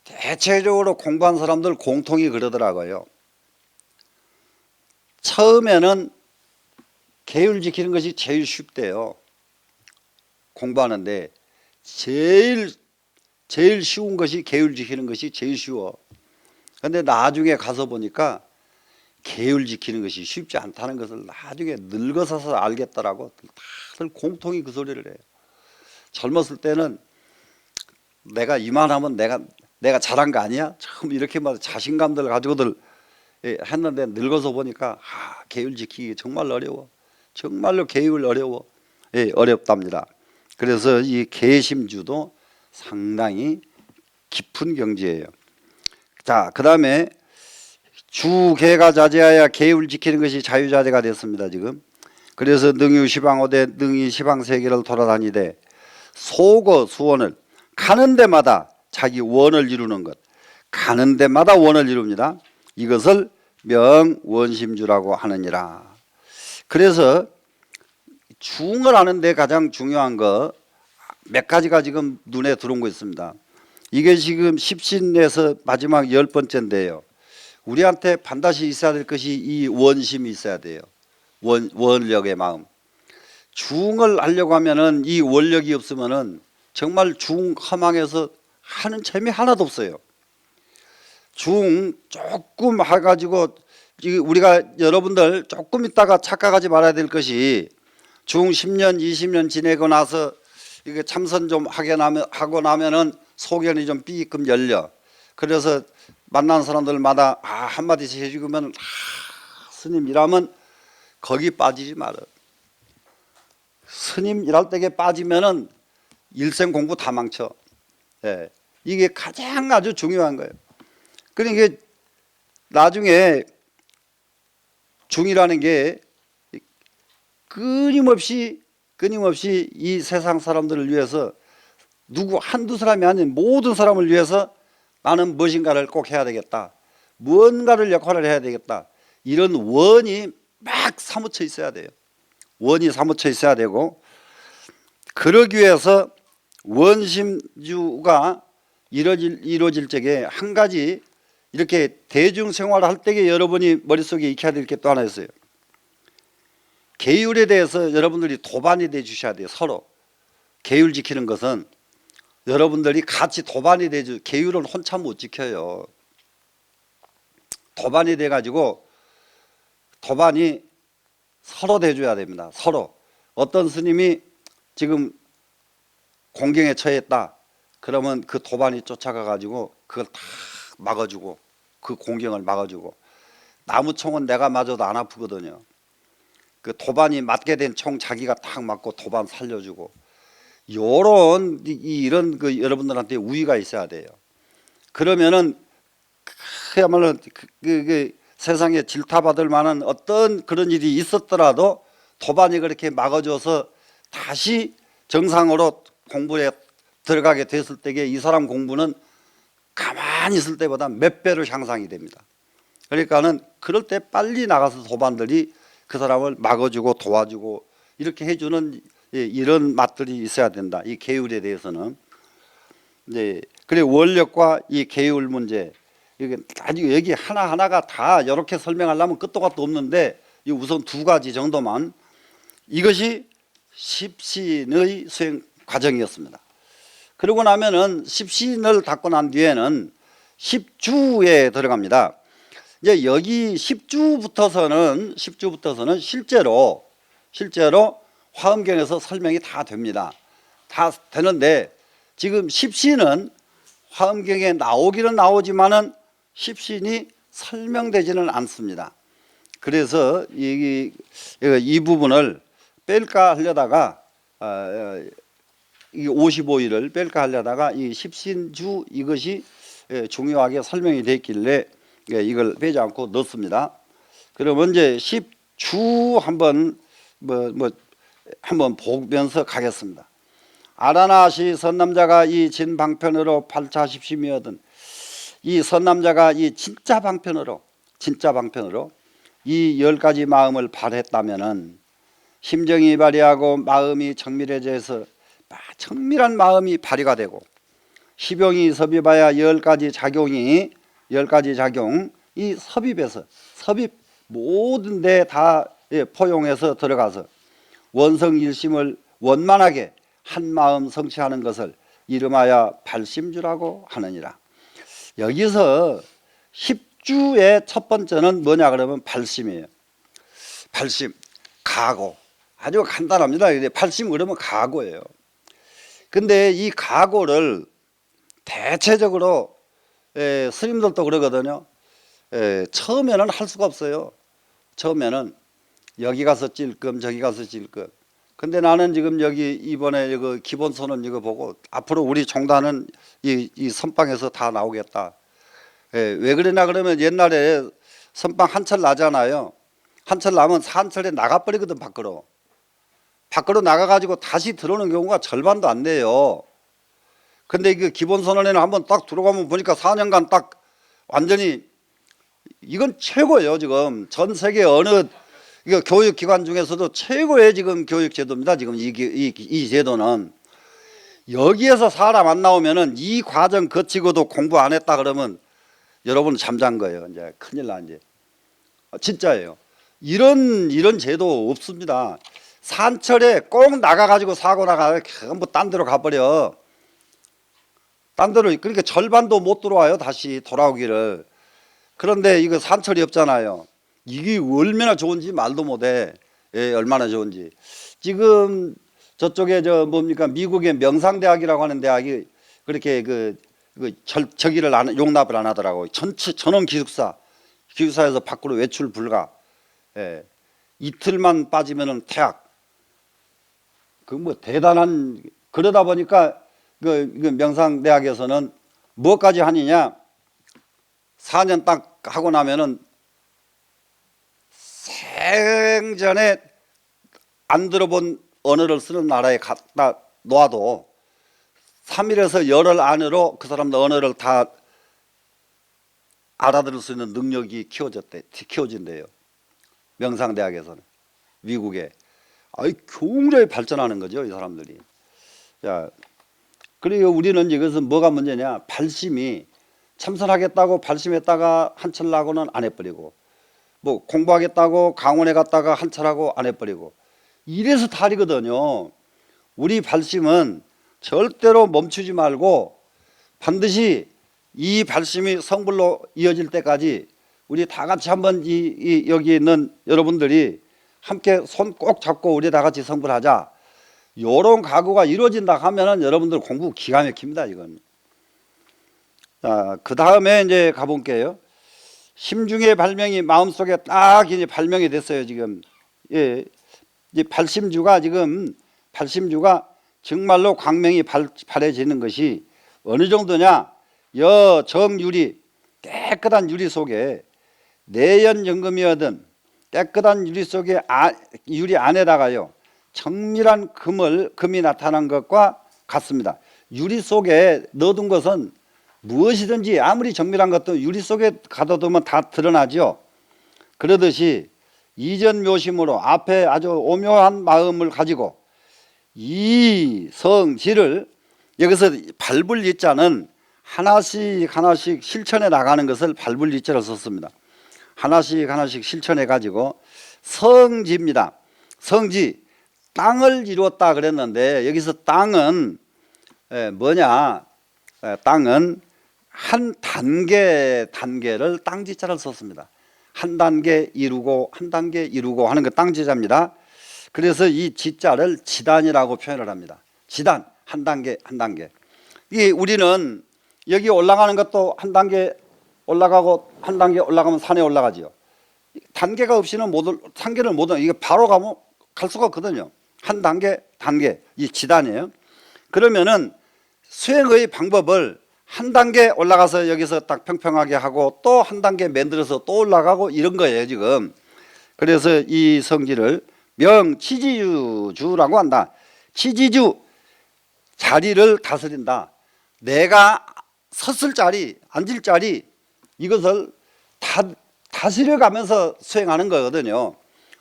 [SPEAKER 1] 대체적으로 공부한 사람들 공통이 그러더라고요. 처음에는 계율 지키는 것이 제일 쉽대요. 공부하는데 제일 쉬운 것이 계율 지키는 것이 제일 쉬워. 그런데 나중에 가서 보니까 계율 지키는 것이 쉽지 않다는 것을 나중에 늙어서서 알겠더라고. 다들 공통이 그 소리를 해요. 젊었을 때는 내가 이만하면 내가 잘한 거 아니야? 처음 이렇게 막 자신감들 가지고들 했는데 늙어서 보니까 계율 지키기 정말 어려워. 정말로 계율 어려워. 어렵답니다. 그래서 이 계심주도 상당히 깊은 경지예요. 자, 그 다음에 주계가 자제하여 계율 지키는 것이 자유자재가 됐습니다. 지금. 그래서 능유시방오대 능이시방세계를 돌아다니되 소거 수원을 가는 데마다 자기 원을 이루는 것. 가는 데마다 원을 이룹니다. 이것을 명원심주라고 하느니라. 그래서 중을 하는데 가장 중요한 거 몇 가지가 지금 눈에 들어온 거 있습니다. 이게 지금 십신에서 마지막 10번째인데요. 우리한테 반드시 있어야 될 것이 이 원심이 있어야 돼요. 원력의 마음. 중을 하려고 하면은 이 원력이 없으면은 정말 중 허망해서 하는 재미 하나도 없어요. 중 조금 해가지고 우리가 여러분들 조금 있다가 착각하지 말아야 될 것이 중 10년 20년 지내고 나서 이게 참선 좀 하고 나면은 소견이 좀 삐끔 열려. 그래서 만난 사람들마다 한마디씩 해주면 스님 이라면 거기 빠지지 말아. 스님 일할 때에 빠지면은 일생 공부 다 망쳐. 이게 가장 아주 중요한 거예요. 그러니까 나중에 중이라는 게 끊임없이 이 세상 사람들을 위해서 누구 한두 사람이 아닌 모든 사람을 위해서 나는 무엇인가를 꼭 해야 되겠다. 무언가를 역할을 해야 되겠다. 이런 원이 막 사무쳐 있어야 돼요. 원이 사무쳐 있어야 되고 그러기 위해서 원심주가 이루어질 적에 한 가지 이렇게 대중생활을 할 때에 여러분이 머릿속에 익혀야 될 게 또 하나 있어요. 계율에 대해서 여러분들이 도반이 돼 주셔야 돼요. 서로 계율 지키는 것은 여러분들이 같이 도반이 되죠. 계율은 혼자 못 지켜요. 도반이 돼가지고 도반이 서로 돼줘야 됩니다. 서로. 어떤 스님이 지금 공경에 처했다. 그러면 그 도반이 쫓아가가지고 그걸 다 막아주고 그 공경을 막아주고 나무총은 내가 맞아도 안 아프거든요. 그 도반이 맞게 된 총 자기가 탁 맞고 도반 살려주고 이런 그 여러분들한테 우위가 있어야 돼요. 그러면은 그야말로 세상에 질타받을 만한 어떤 그런 일이 있었더라도 도반이 그렇게 막아줘서 다시 정상으로 공부에 들어가게 됐을 때에 이 사람 공부는 가만히 있을 때보다 몇 배로 향상이 됩니다. 그러니까는 그럴 때 빨리 나가서 도반들이 그 사람을 막아주고 도와주고 이렇게 해주는 이런 맛들이 있어야 된다. 이 계율에 대해서는. 네. 그래 원력과 이 계율 문제 이게 아주 여기 하나하나가 다 이렇게 설명하려면 끝도 gat도 없는데 우선 두 가지 정도만 이것이 십신의 수행 과정이었습니다. 그러고 나면은 십신을 닦고 난 뒤에는 십주에 들어갑니다. 이제 여기 십주부터서는 실제로 화엄경에서 설명이 다 됩니다. 다 되는데 지금 십신은 화엄경에 나오기는 나오지만은 십신이 설명되지는 않습니다. 그래서 이 부분을 뺄까 하려다가 이 55일을 뺄까 하려다가 이 십신주 이것이 중요하게 설명이 됐길래 이걸 빼지 않고 넣습니다. 그러면 이제 십주 한번 한번 보면서 가겠습니다. 아라나시 선남자가 이 진방편으로 8차 십심이거든. 이 선남자가 이 진짜 방편으로 이 10가지 마음을 발했다면은 심정이 발휘하고 마음이 정밀해져서 정밀한 마음이 발휘가 되고 시병이 섭입하여 10가지 작용 이 섭입 모든 데 다 포용해서 들어가서 원성일심을 원만하게 한 마음 성취하는 것을 이름하여 발심주라고 하느니라. 여기서 십주의 첫 번째는 뭐냐 그러면 발심이에요. 발심, 각오. 아주 간단합니다. 발심 그러면 각오예요. 근데 이 각오를 대체적으로 스님들도 그러거든요. 처음에는 할 수가 없어요. 처음에는 여기 가서 찔끔 저기 가서 찔끔. 근데 나는 지금 여기 이번에 이거 기본선언 이거 보고 앞으로 우리 종단은 이 선방에서 다 나오겠다. 왜 그러냐 그러면 옛날에 선방 한철 나잖아요. 한철 나면 산철에 나가버리거든 밖으로 나가가지고 다시 들어오는 경우가 절반도 안 돼요. 근데 그 기본선언에는 한번 딱 들어가면 보니까 4년간 딱 완전히 이건 최고예요. 지금 전 세계 어느 이거 교육기관 중에서도 최고의 지금 교육제도입니다. 지금 이 제도는 여기에서 사람 안 나오면은 이 과정 거치고도 공부 안 했다 그러면 여러분 잠잔 거예요. 이제 큰일 나 이제. 진짜예요. 이런 제도 없습니다. 산철에 꼭 나가가지고 사고 나가 전부 딴 데로 가버려. 딴 데로 그러니까 절반도 못 들어와요. 다시 돌아오기를. 그런데 이거 산철이 없잖아요. 이게 얼마나 좋은지 말도 못해. 얼마나 좋은지. 지금 저쪽에 뭡니까 미국의 명상대학이라고 하는 대학이 그렇게 저기를 용납을 안 하더라고. 전원 기숙사에서 밖으로 외출 불가. 이틀만 빠지면은 퇴학. 대단한 그러다 보니까 그 명상대학에서는 뭐까지 하느냐 4년 딱 하고 나면은 생전에 안 들어본 언어를 쓰는 나라에 갖다 놓아도 3일에서 열흘 안으로 그 사람들 언어를 다 알아들을 수 있는 능력이 키워진대요. 명상대학에서는 미국에 굉장히 발전하는 거죠, 이 사람들이. 자, 그리고 우리는 이것은 뭐가 문제냐? 발심이 참선하겠다고 발심했다가 한철 나고는 안 해버리고, 뭐 공부하겠다고 강원에 갔다가 한철 하고 안 해버리고, 이래서 탈이거든요. 우리 발심은 절대로 멈추지 말고 반드시 이 발심이 성불로 이어질 때까지 우리 다 같이 한번 여기 있는 여러분들이 함께 손 꼭 잡고 우리 다 같이 성불하자. 요런 각오가 이루어진다 하면은 여러분들 공부 기가 막힙니다, 이건. 자, 그 다음에 이제 가볼게요. 심중의 발명이 마음속에 딱 이제 발명이 됐어요, 지금. 예. 이 발심주가 정말로 광명이 발해지는 것이 어느 정도냐? 정율이 깨끗한 유리 속에 내연연금이거든 깨끗한 유리 속에 유리 안에다가요 정밀한 금이 나타난 것과 같습니다. 유리 속에 넣어둔 것은 무엇이든지 아무리 정밀한 것도 유리 속에 가둬두면 다 드러나죠. 그러듯이 이전 묘심으로 앞에 아주 오묘한 마음을 가지고 이 성지를 여기서 밟을 이자는 하나씩 하나씩 실천해 나가는 것을 밟을 이자를 썼습니다. 하나씩 하나씩 실천해 가지고 성지입니다. 성지 땅을 이루었다 그랬는데 여기서 땅은 뭐냐? 땅은 한 단계를 땅지자를 썼습니다. 한 단계 이루고 한 단계 이루고 하는 거 땅지자입니다. 그래서 이 지자를 지단이라고 표현을 합니다. 지단 한 단계 한 단계. 이 우리는 여기 올라가는 것도 한 단계 올라가고 한 단계 올라가면 산에 올라가지요. 단계가 없이는 단계를 못 이게 바로 가면 갈 수가 없거든요. 한 단계 이 지단이에요. 그러면은 수행의 방법을 한 단계 올라가서 여기서 딱 평평하게 하고 또 한 단계 만들어서 또 올라가고 이런 거예요 지금. 그래서 이 성지를 명치지주라고 한다. 치지주 자리를 다스린다. 내가 섰을 자리 앉을 자리 이것을 다스려 가면서 수행하는 거거든요.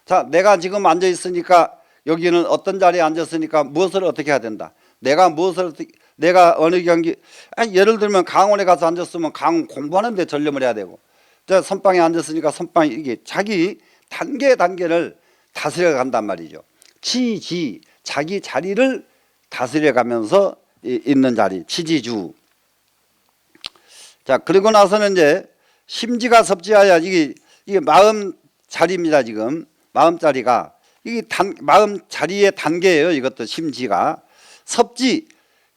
[SPEAKER 1] 자, 내가 지금 앉아 있으니까 여기는 어떤 자리에 앉았으니까 무엇을 어떻게 해야 된다. 내가 어느 경기 예를 들면 강원에 가서 앉았으면 강원 공부하는 데 전념을 해야 되고 선방에 앉았으니까 선방 이게 자기 단계를 다스려 간단 말이죠. 치지 자기 자리를 다스려 가면서 있는 자리 치지주. 자, 그리고 나서는 이제 심지가 섭지하여 이게 마음 자리입니다. 지금 마음 자리가 이게 마음 자리의 단계예요. 이것도 심지가 섭지.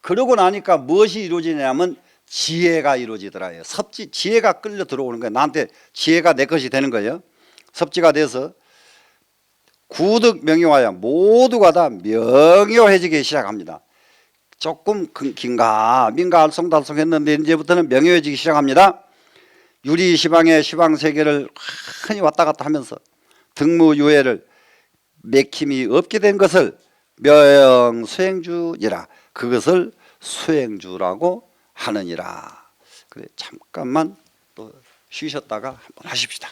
[SPEAKER 1] 그러고 나니까 무엇이 이루어지냐면 지혜가 이루어지더라요. 섭지 지혜가 끌려 들어오는 거예요. 나한테 지혜가 내 것이 되는 거예요. 섭지가 돼서 구득 명효하여 모두가 다 명효해지기 시작합니다. 조금 긴가 민가 알쏭달쏭했는데 이제부터는 명효해지기 시작합니다. 유리 시방의 시방 세계를 흔히 왔다 갔다 하면서 등무유예를 맥힘이 없게 된 것을 명수행주니라. 그것을 수행주라고 하느니라. 그래 잠깐만 또 쉬셨다가 한번 하십시다.